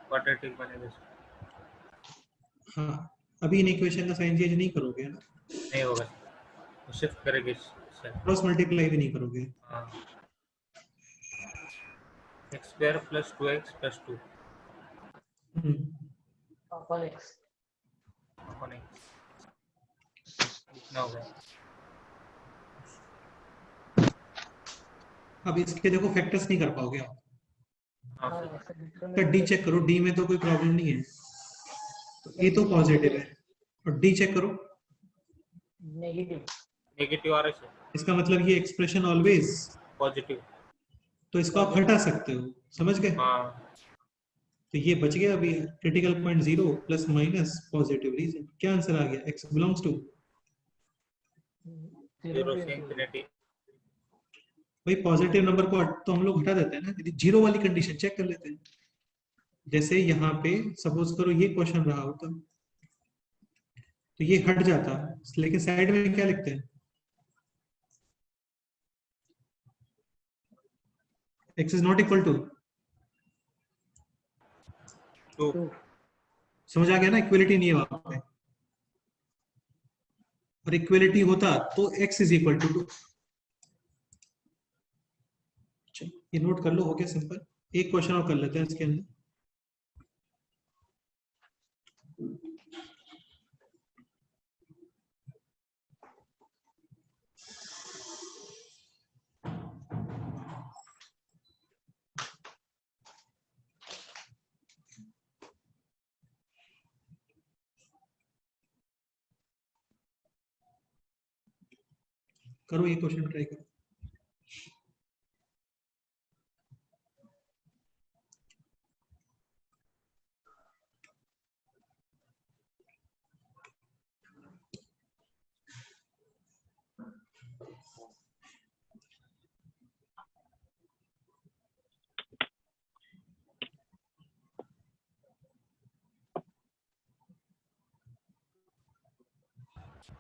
C: क्वाड्रेटिक बनेगा,
A: हाँ, अभी इन इक्वेशन का साइन चेंज नहीं करोगे ना,
C: नहीं होगा सर, शिफ्ट करेंगे इससे।
A: क्रॉस मल्टीप्लाई भी नहीं करोगे।
C: हाँ, x square plus 2x plus 2
B: अपन एक्स।
C: अपॉन x इतना हो गया।
A: अब इसके देखो फैक्टर्स नहीं कर पाओगे आप।
C: हाँ
B: हाँ
C: सर,
B: ऐसे
A: तो
B: डिटरमिनेंट
A: डी चेक करो, डी में तो कोई प्रॉब्लम नहीं है, ए तो पॉजिटिव है, और डी चेक करो,
B: नेगेटिव।
C: नेगेटिव आ रहा है सर,
A: इसका मतलब ये एक्सप्रेशन ऑलवेज,
C: पॉजिटिव।
A: तो इसको आप हटा सकते हो, समझ गए?
C: हाँ,
A: तो ये बच गया अभी, critical point 0 plus minus positive region. क्या आंसर आ गया? x बिलोंग्स टू,
C: 0 से इंफिनिटी।
A: भाई पॉजिटिव नंबर को तो हम लोग हटा देते हैं ना, यदि जीरो वाली कंडीशन चेक कर लेते हैं। जैसे यहाँ पे सपोज करो ये क्वेश्चन रहा होता तो ये हट जाता, लेकिन साइड में क्या लिखते हैं? x is not equal to,
C: 2
A: समझ आ गया ना? इक्वलिटी नहीं है वहां पे, और इक्वलिटी होता तो x इज इक्वल टू 2। ये नोट कर लो, हो गया सिंपल। एक क्वेश्चन और कर लेते हैं इसके अंदर। करो ये क्वेश्चन ट्राई करो।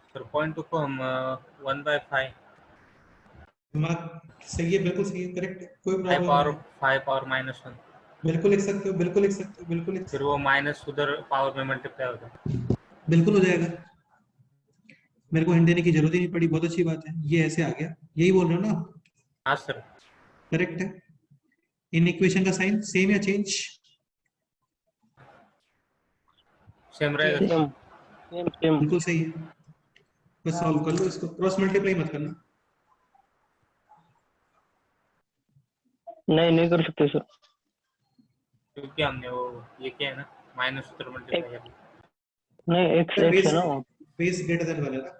C: सर पॉइंट 2 को हम 1/5
A: दिमाग सही है, बिल्कुल सही है, करेक्ट है, कोई
C: 5
A: प्रॉब्लम
C: पावर
A: नहीं है।
C: 5 पावर माइनस 1,
A: बिल्कुल लिख सकते हो, बिल्कुल लिख सकते हो, बिल्कुल लिख
C: फिर
A: सकते
C: वो माइनस उधर पावर में मल्टीप्लाई होता है।
A: हो, बिल्कुल हो जाएगा। मेरे को हिंट देने की जरूरत ही नहीं पड़ी, बहुत अच्छी बात है, ये ऐसे आ गया, यही बोल रहे हो ना?
C: हाँ सर,
A: करेक्ट है। इन इक्वेशन का साइन सेम या चेंज?
C: सेम रहेगा सर।
D: Same same same.
A: बिल्कुल सही है, बस सॉल्व कर लो इसको, क्रॉस मल्टीप्लाई मत करना।
D: नहीं नहीं कर सकते सर।
C: क्योंकि हमने वो ये किया है ना, माइनस उधर मल्टीप्लाई किया।
D: नहीं एक्स एक्स
A: बेस
D: है ना।
A: बेस ग्रेटर देन वाला ना?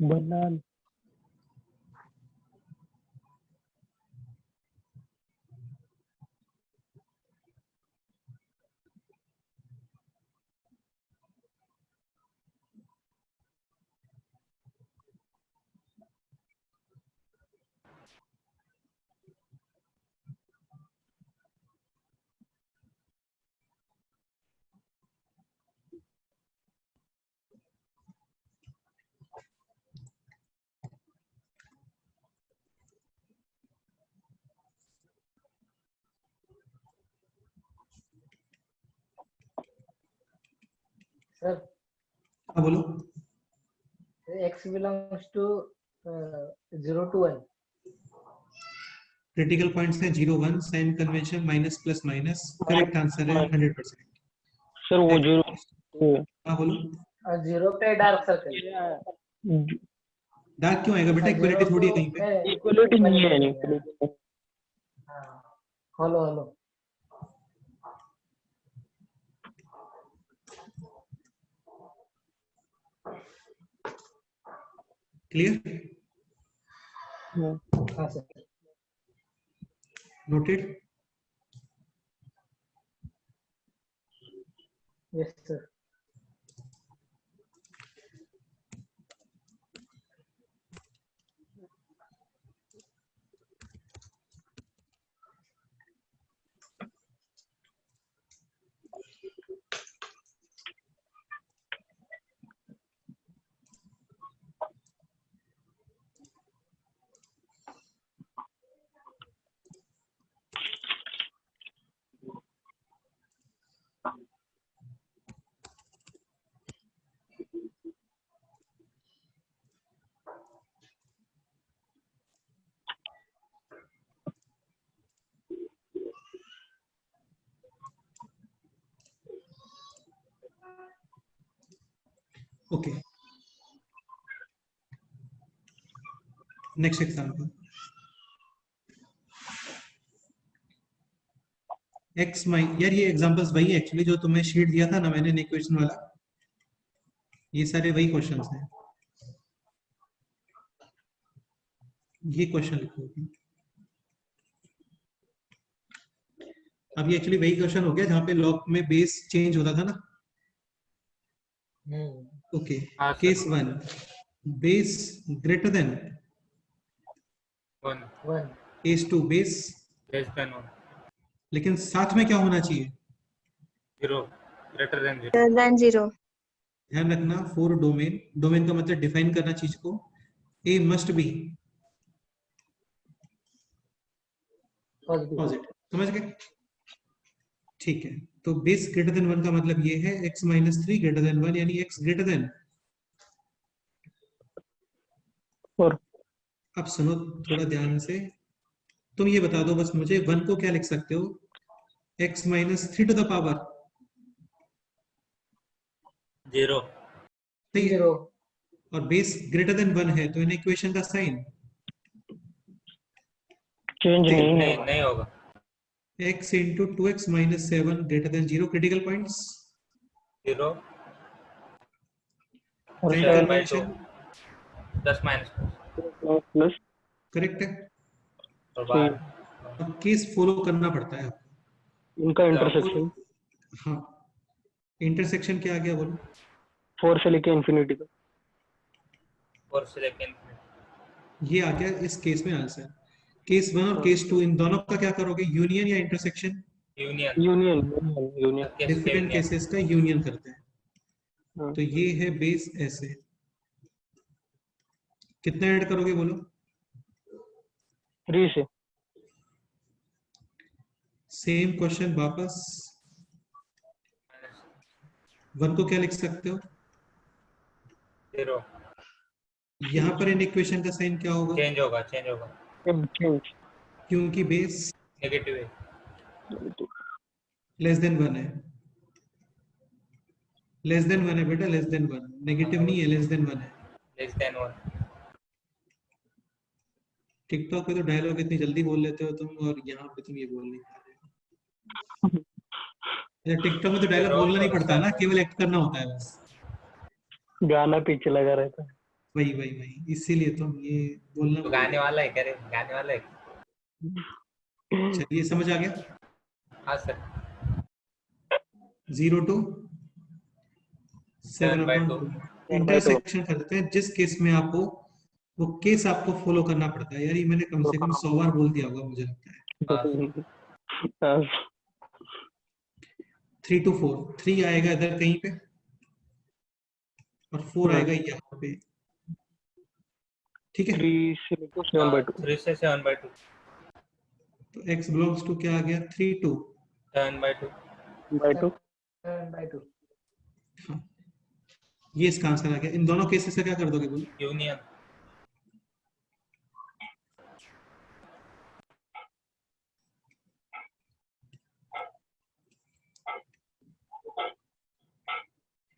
D: बना
B: सर
A: हाँ बोलो।
B: x belongs to 0 to 1।
A: Critical points है 0 1, sign convention minus plus minus, correct answer है 100%।
D: सर वो जीरो।
A: हाँ बोलो।
B: और 0 पे डार्क सर्कल।
A: डार्क क्यों आएगा बेटा?
B: और 0
A: इक्वलिटी थोड़ी है कहीं पे।
D: इक्वलिटी नहीं है
B: equality
D: नहीं।
B: है। हाँ हेलो हेलो।
A: क्लियर?
B: हाँ sir.
A: Noted.
B: Yes sir.
A: Okay, next example x माइ, यार ये एग्जांपल्स वही है एक्चुअली जो तुम्हें शीट दिया था ना मैंने इक्वेशन वाला, ये सारे वही क्वेश्चंस हैं। ये क्वेश्चन लिखो। अब ये एक्चुअली वही क्वेश्चन हो गया जहां पे लॉग में बेस चेंज होता था ना। ओके,
C: हाँ sir.
A: Case 1 base greater than
C: 1
B: 1
A: case 2 base,
C: less than 1
A: लेकिन साथ में क्या होना चाहिए?
C: 0 ग्रेटर देन 0
E: greater than 0.
A: ध्यान रखना फॉर डोमेन, डोमेन का मतलब डिफाइन करना चीज को, ए मस्ट बी
B: पॉजिटिव।
A: पॉजिटिव, समझ गए? ठीक है, तो बेस ग्रेटर देन 1 का मतलब ये है x माइनस 3 ग्रेटर देन 1, यानी x ग्रेटर देन,
D: 4.
A: अब सुनो थोड़ा ध्यान से, तुम ये बता दो बस मुझे 1 को क्या लिख सकते हो? x minus 3 to the power
C: 0
A: ठीक है,
B: 0
A: और बेस ग्रेटर देन 1 है तो इन इक्वेशन का साइन
D: चेंज नहीं है.
C: नहीं नहीं होगा।
A: x into 2x minus 7 greater than 0, critical points
C: 0
D: और
C: 7 by 2
A: confirmation
C: plus minus
D: plus
A: correct है।
C: और बाहर
A: अब केस फॉलो करना पड़ता है आपको।
D: इनका इंटरसेक्शन
A: हाँ, इंटरसेक्शन क्या आ गया बोलो?
D: 4 से लेके इंफिनिटी तक.
C: और से लेके
A: ये आ गया इस केस में आंसर। केस 1 और केस 2 इन दोनों का क्या करोगे, यूनियन या intersection?
C: Union
D: union union.
A: Different cases का यूनियन करते हैं।
D: हाँ.
A: तो ये है बेस ऐसे, कितना ऐड करोगे बोलो?
D: 3 से.
A: सेम क्वेश्चन वापस, 1 को क्या लिख सकते हो?
C: 0
A: यहाँ पर इन इक्वेशन का साइन क्या होगा?
C: चेंज होगा
D: चेंज.
A: क्योंकि बेस
C: नेगेटिव है।
A: लेस देन 1 है, लेस देन 1 है बेटा, लेस देन 1, नेगेटिव नहीं है, लेस देन 1 है।
C: लेस देन 1
A: टिकटॉक पे तो डायलॉग इतनी जल्दी बोल लेते हो तुम, और यहाँ पे तुम ये बोल नहीं पा रहे हो। टिकटॉक में तो डायलॉग बोलना नहीं पड़ता ना, केवल एक्ट करना होता है बस।
D: गाना पीछे लगा रहता है.
A: वही वही वही, इसीलिए तो ये बोलना
C: तो
A: भूल
C: गाने
A: गए।
C: वाला है, कह रहे गाने वाला है।
A: चलिए समझ आ गया।
C: हाँ sir
A: 0 to 7
C: 7 by 2
A: upon 2 intersection करते हैं जिस केस में आपको वो केस आपको फॉलो करना पड़ता है। यार ये मैंने कम से कम 100 बार बोल दिया होगा मुझे लगता है। 3 to 4, 3 आएगा इधर कहीं पे और 4 आएगा यहाँ पे, ठीक है।
D: 3 से लेके 7 by 2.
C: 3 से 7 by 2
A: तो x बिलोंग्स टू क्या आ गया, 3 to
C: 7 by 2
D: by 2.
B: 7/2
A: हाँ, ये इसका आंसर आ गया। इन दोनों केसेस से क्या कर दोगे बोलो?
C: यूनियन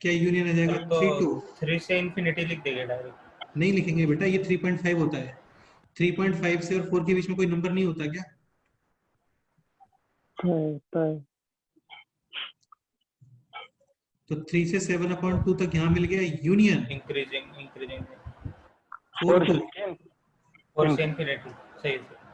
A: क्या यूनियन आ जाएगा?
C: तो
A: 3 to
C: 3 से इंफिनिटी लिख देंगे डायरेक्ट।
A: नहीं लिखेंगे बेटा, ये 3.5 होता है। 3.5 से और 4 के बीच में कोई नंबर नहीं होता क्या?
D: होता है.
A: तो 3 से 7 अपॉन 2 तक यहाँ मिल गया यूनियन।
C: इंक्रीजिंग
A: 4
D: से
A: to
D: लेके
C: 4 से इंफिनिटी सही से।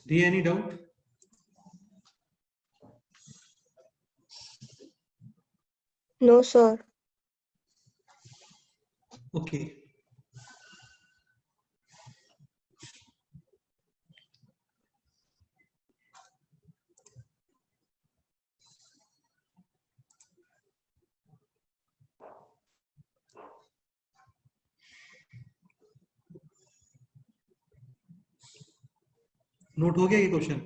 A: Riya, any doubt?
E: No, sir.
A: Okay. Note हो गया ये क्वेश्चन?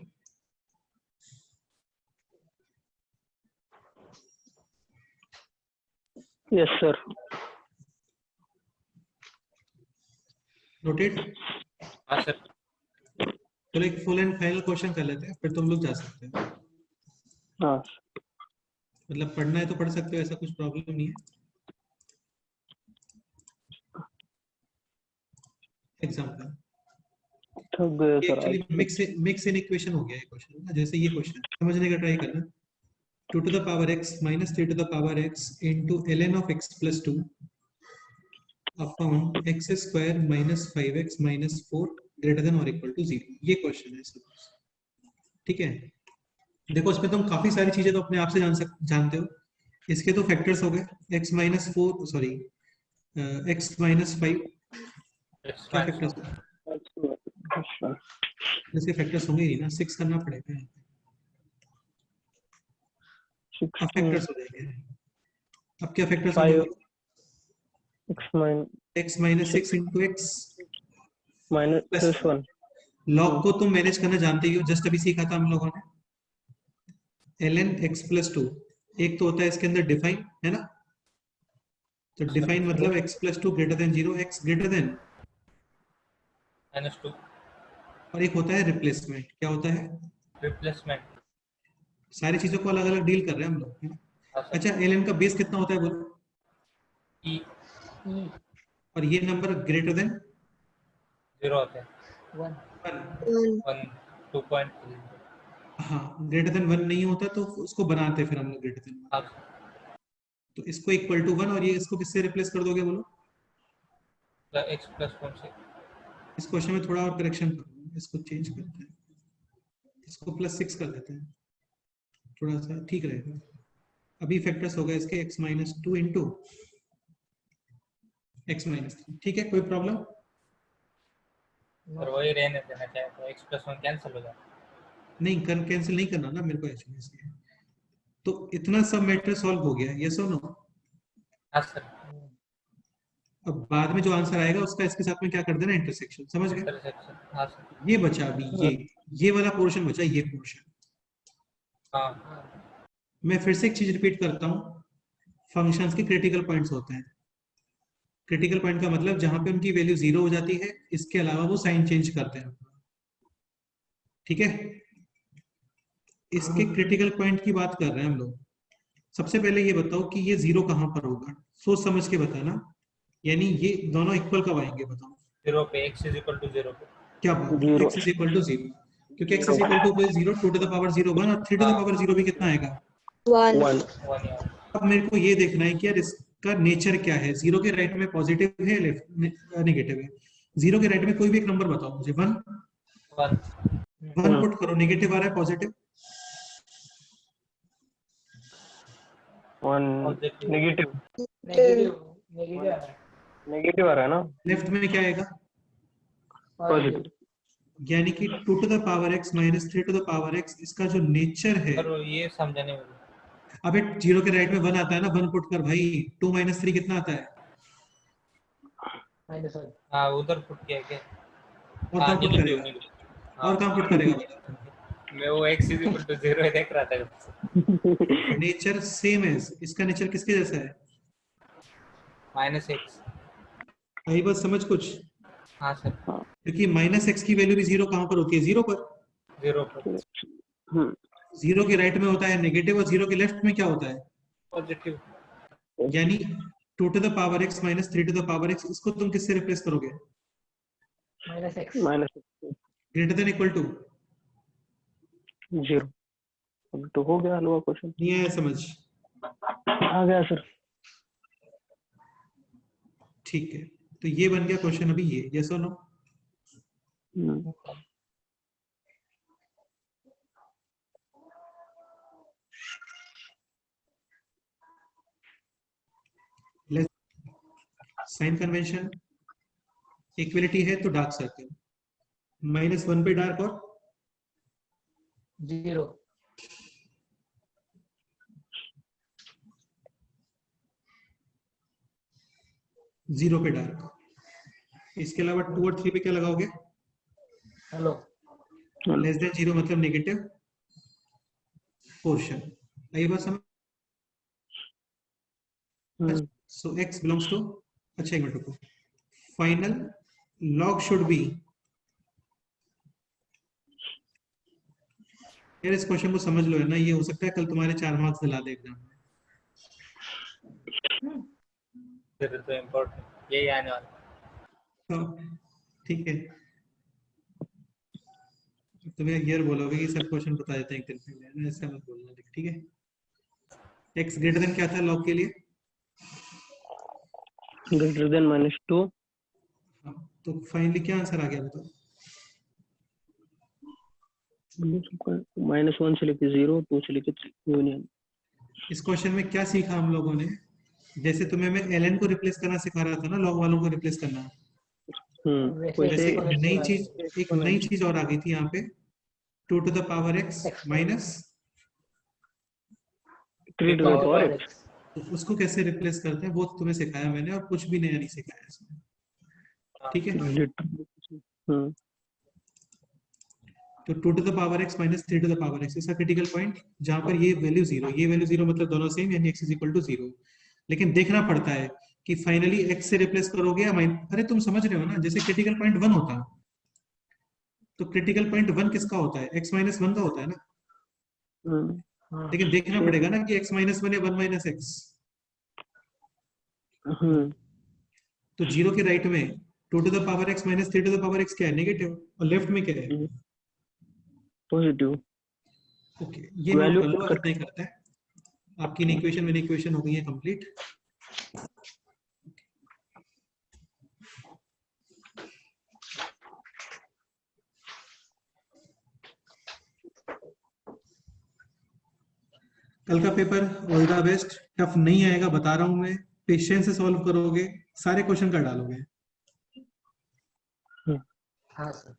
D: Yes, sir.
A: नोटेड?
C: हाँ सर।
A: चलो एक फुल एंड फाइनल क्वेश्चन कर लेते हैं, फिर तुम लोग जा सकते हो।
D: हाँ
A: मतलब पढ़ना है तो पढ़ सकते हो, ऐसा कुछ प्रॉब्लम नहीं है। एग्जाम्पल
D: थक गए सर आज।
A: एक्चुअली मिक्स इन इक्वेशन हो गया ये क्वेश्चन ना। जैसे ये क्वेश्चन समझने का ट्राई करना। 2 to the power x minus 3 to the power x into ln of x plus 2 upon x square minus 5x minus 4 greater than or equal to 0। ये क्वेश्चन है suppose। ठीक है, देखो इसमें तुम काफी सारी चीजें तो अपने आप से जानते हो। इसके तो फैक्टर्स हो गए x minus 4 sorry x minus 5, क्या फैक्टर्स हो? इसके फैक्टर्स होंगे ही ना, 6 करना पड़ेगा। अब फैक्टर्स हो जाएंगे। अब क्या फैक्टर्स होंगे? x minus 6 into x
D: minus 1।
A: Log को तुम मैनेज करना जानते ही हो, जस्ट अभी सीखा था हम लोगों ने। ln x plus 2, एक तो होता है इसके अंदर डिफाइन, है ना? तो डिफाइन मतलब x plus 2 greater than 0, x greater than
C: -2।
A: और एक होता है रिप्लेसमेंट। क्या होता है?
C: रिप्लेसमेंट।
A: सारी चीजों को अलग अलग डील कर रहे हैं हम लोग, है ना?
C: हाँ सर।
A: अच्छा, ln का बेस कितना होता है बोलो?
C: E
B: E
A: और ये नंबर ग्रेटर देन
C: 0 होता है।
B: 1
E: 1.
C: 1 2.3।
A: हाँ, ग्रेटर देन 1 नहीं होता तो उसको बनाते हैं फिर हम लोग ग्रेटर देन 1।
C: हाँ सर।
A: तो इसको इक्वल टू 1 और ये इसको किससे रिप्लेस कर दोगे बोलो?
C: x plus 1 से।
A: इस क्वेश्चन में थोड़ा और करेक्शन करूंगा, इसको चेंज करते हैं, इसको +6 कर देते हैं, थोड़ा सा ठीक रहेगा। अभी फैक्टर्स हो गए इसके x minus 2 into x minus 3। ठीक है, कोई प्रॉब्लम?
C: और वही रहने देना चाहे तो x plus 1 कैंसिल हो जाता है।
A: नहीं, कैंसिल नहीं करना ना मेरे को एक्चुअली इसलिए। तो इतना सब मैटर सॉल्व हो गया, यस और नो?
C: हाँ सर।
A: अब बाद में जो आंसर आएगा उसका इसके साथ में क्या कर देना, इंटरसेक्शन। समझ गए?
C: इंटरसेक्शन। हाँ सर।
A: ये बचा अभी, ये वाला पोर्शन बचा, ये पोर्शन।
C: हाँ
A: मैं फिर से एक चीज रिपीट करता हूँ, फंक्शंस के क्रिटिकल पॉइंट्स होते हैं। क्रिटिकल पॉइंट का मतलब जहां पे उनकी वैल्यू 0 हो जाती है, इसके अलावा वो साइन चेंज करते हैं। ठीक है, इसके क्रिटिकल पॉइंट की बात कर रहे हैं हम लोग। सबसे पहले ये बताओ कि ये 0 कहां पर होगा, सोच समझ के बताना। यानी ये दोनों इक्वल कब आएंगे बताओ?
C: 0 पे x is equal to 0 पे।
A: क्या बात है, x is equal to 0, क्योंकि x is equal to 0, 2 to the power 0 1 और 3 to the power 0 भी कितना आएगा?
E: 1.
C: 1 यार।
A: अब मेरे को ये देखना है कि यार इसका नेचर क्या है। 0 के राइट में पॉजिटिव है, लेफ्ट नेगेटिव है। 0 के राइट में कोई भी एक नंबर बताओ मुझे। 1
C: 1
A: पुट करो, नेगेटिव आ रहा है पॉजिटिव?
D: 1 नेगेटिव
B: नेगेटिव
D: आ रहा है ना।
A: लेफ्ट में क्या आएगा?
D: पॉजिटिव।
A: यानी कि 2 to the power x minus 3 to the power x, इसका जो नेचर है।
C: सर ये समझाने वाली।
A: अबे 0 के राइट में 1 आता है ना, 1 पुट कर भाई। 2 minus 3 कितना आता है?
B: -1
C: हाँ उधर पुट किया क्या?
A: और
C: हाँ
A: कहाँ पुट
C: नेगेटिव
A: करेगा?
C: नेगेटिव।
A: और कहाँ पुट करेगा बता?
C: मैं वो x is equal to 0 ही देख रहा था।
A: नेचर सेम है, इसका नेचर किसके जैसा है?
C: -x।
A: आई बात समझ कुछ?
C: हाँ सर।
A: क्योंकि -x की वैल्यू भी 0 कहां पर होती है? 0 पर।
C: 0 पर
A: 0 के राइट में होता है नेगेटिव और 0 के लेफ्ट में क्या होता है?
C: पॉजिटिव।
A: यानी 2 to the power x minus 3 to the power x, इसको तुम किससे रिप्लेस करोगे?
B: -x
A: greater than equal to
D: 0। अब तो हो गया हलवा क्वेश्चन।
A: नहीं आया समझ?
D: आ गया सर।
A: ठीक है, तो ये बन गया क्वेश्चन अभी, ये यस और नो? साइन कन्वेंशन, इक्वलिटी है तो डार्क सर्कल, -1 पे डार्क और
B: 0
A: 0 पे डार्क। इसके अलावा 2 और 3 पे क्या लगाओगे?
B: हेलो
A: लेस देन 0 मतलब नेगेटिव पोर्शन। आई बात समझ? सो x बिलोंग्स टू, अच्छा एक मिनट रुको, फाइनल log शुड बी, यार इस क्वेश्चन को समझ लो है ना, ये हो सकता है कल तुम्हारे 4 मार्क्स दिला दे एग्जाम में।
C: फिर तो इम्पोर्टेंट यही आने वाला।
A: तो ठीक है, तुम्हें ईयर बोलोगे कि सब क्वेश्चन बता देते हैं एक दिन पहले, ऐसा मत बोलना, ठीक है? x ग्रेटर देन क्या था log के लिए?
D: Greater than -2।
A: हाँ, तो फाइनली क्या आंसर आ गया बताओ?
D: -1 से लेके 0, 2 से लेके 3 यूनियन।
A: इस क्वेश्चन में क्या सीखा हम लोगों ने? जैसे तुम्हें मैं ln को रिप्लेस करना सिखा रहा था ना, log वालों को रिप्लेस करना,
B: वैसे
A: वैसे
B: exponential
A: एक नई चीज और आ गई थी यहाँ पे, 2 to the power x minus,
D: 3 to the power x।
A: तो उसको कैसे रिप्लेस करते हैं वो तुम्हें सिखाया मैंने, और कुछ भी नया नहीं सिखाया इसमें, ठीक है? तो 2 to the power x minus 3 to the power x, इसका क्रिटिकल पॉइंट जहां पर ये वैल्यू 0, ये वैल्यू 0 मतलब दोनों सेम, यानी x इज इक्वल टू 0। लेकिन देखना पड़ता है कि फाइनली x से रिप्लेस करोगे या अरे तुम समझ रहे हो ना, जैसे क्रिटिकल पॉइंट 1 होता है, तो क्रिटिकल पॉइंट 1 किसका होता है? x माइनस 1 का होता है ना। लेकिन देखना पड़ेगा ना कि x माइनस 1 या 1 माइनस x। तो 0 के राइट में 2 to the power x minus 3 to the power x क्या है? नेगेटिव। और लेफ्ट में क्या है?
D: पॉजिटिव।
A: ओके, ये नोट कर लो अगर नहीं करता है। आपकी इक्वेशन मेरी इक्वेशन हो गई है कंप्लीट। कल का paper all the best, tough नहीं आएगा बता रहा हूं मैं, पेशेंस से सॉल्व करोगे, सारे क्वेश्चन कर डालोगे।
B: हाँ सर,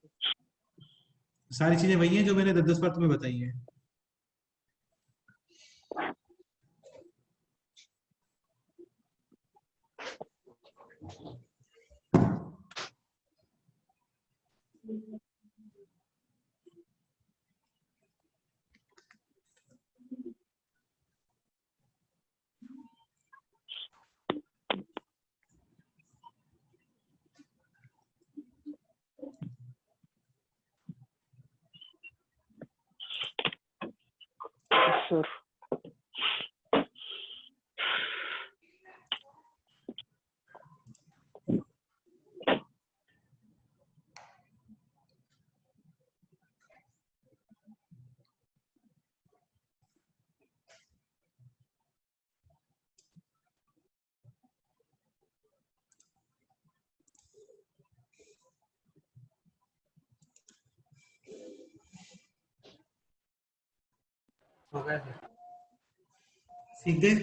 A: सारी चीजें वही हैं जो मैंने 10-10 बार तुम्हें बताई हैं।
D: सर
C: हो गया सर।
A: सीख गए?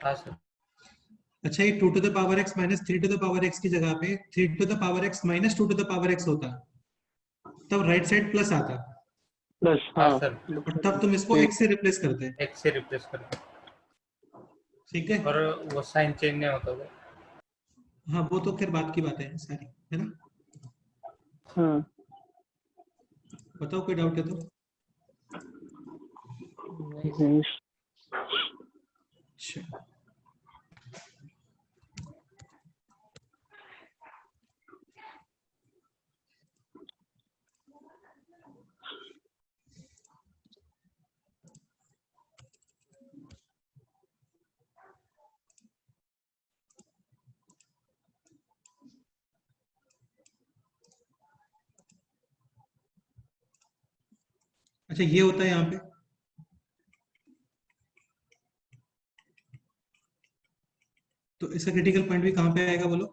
C: हाँ सर।
A: अच्छा, ये 2 to the power x minus 3 to the power x की जगह पे 3 to the power x minus 2 to the power x होता, तब राइट साइड प्लस आता,
D: प्लस।
C: हाँ
D: हाँ
C: सर,
A: और तब तुम इसको x से रिप्लेस करते हैं,
C: x से रिप्लेस कर,
A: ठीक है?
C: और वो साइन चेंज नहीं होता होगा।
A: हाँ, वो तो खैर बात की बातें हैं सारी, है ना? बताओ कोई डाउट है तो।
B: नहीं
A: अच्छा, अच्छा ये होता है यहाँ पे, तो इसका क्रिटिकल पॉइंट भी कहाँ पे आएगा बोलो?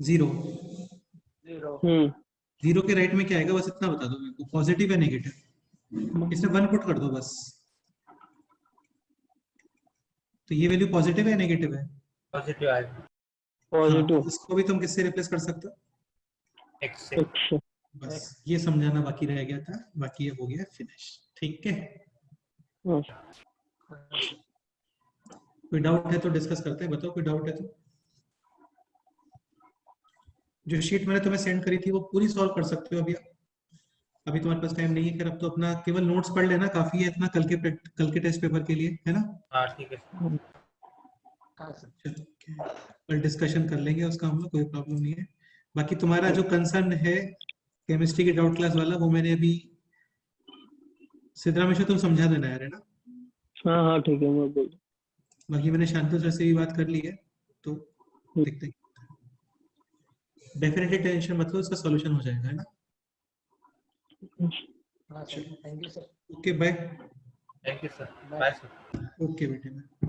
A: 0। 0 के राइट में क्या आएगा बस इतना बता दो मेरे को, पॉजिटिव या नेगेटिव? इसमें 1 पुट कर दो बस, तो ये वैल्यू पॉजिटिव है नेगेटिव है?
C: पॉजिटिव आएगा
A: हाँ,
D: पॉजिटिव
A: इसको भी तुम किससे रिप्लेस कर सकते हो?
C: x से।
D: x
A: बस ये समझाना बाकी रह गया था, बाकी ये हो गया फिनिश। ठीक है,
D: हाँ
A: कोई डाउट है तो डिस्कस करते हैं, बताओ कोई डाउट है तो। जो शीट मैंने तुम्हें सेंड करी थी वो पूरी सॉल्व कर सकते हो अभी। अभी तुम्हारे पास टाइम नहीं है, फिर अब तो अपना केवल नोट्स पढ़ लेना, काफी है इतना कल के टेस्ट पेपर के लिए, है ना?
C: हाँ ठीक है।
B: हाँ सर।
A: चलो कल डिस्कशन कर लेंगे उसका हम लोग, कोई प्रॉब्लम नहीं है। बाकी तुम्हारा जो कंसर्न है केमिस्ट्री की डाउट क्लास वाला, वो मैंने अभी सिद्धरामेश्वर तुम समझा देना यार, है ना?
D: हाँ हाँ ठीक है, मैं बोल
A: बाकी मैंने शांतु सर से भी बात कर ली है, तो देखते हैं। डेफिनेटली टेंशन मत लो, उसका सॉल्यूशन हो जाएगा, है ना?
B: हाँ sir, thank you sir.
A: Okay bye.
C: Thank you sir, bye sir.
A: Okay बेटे बाय।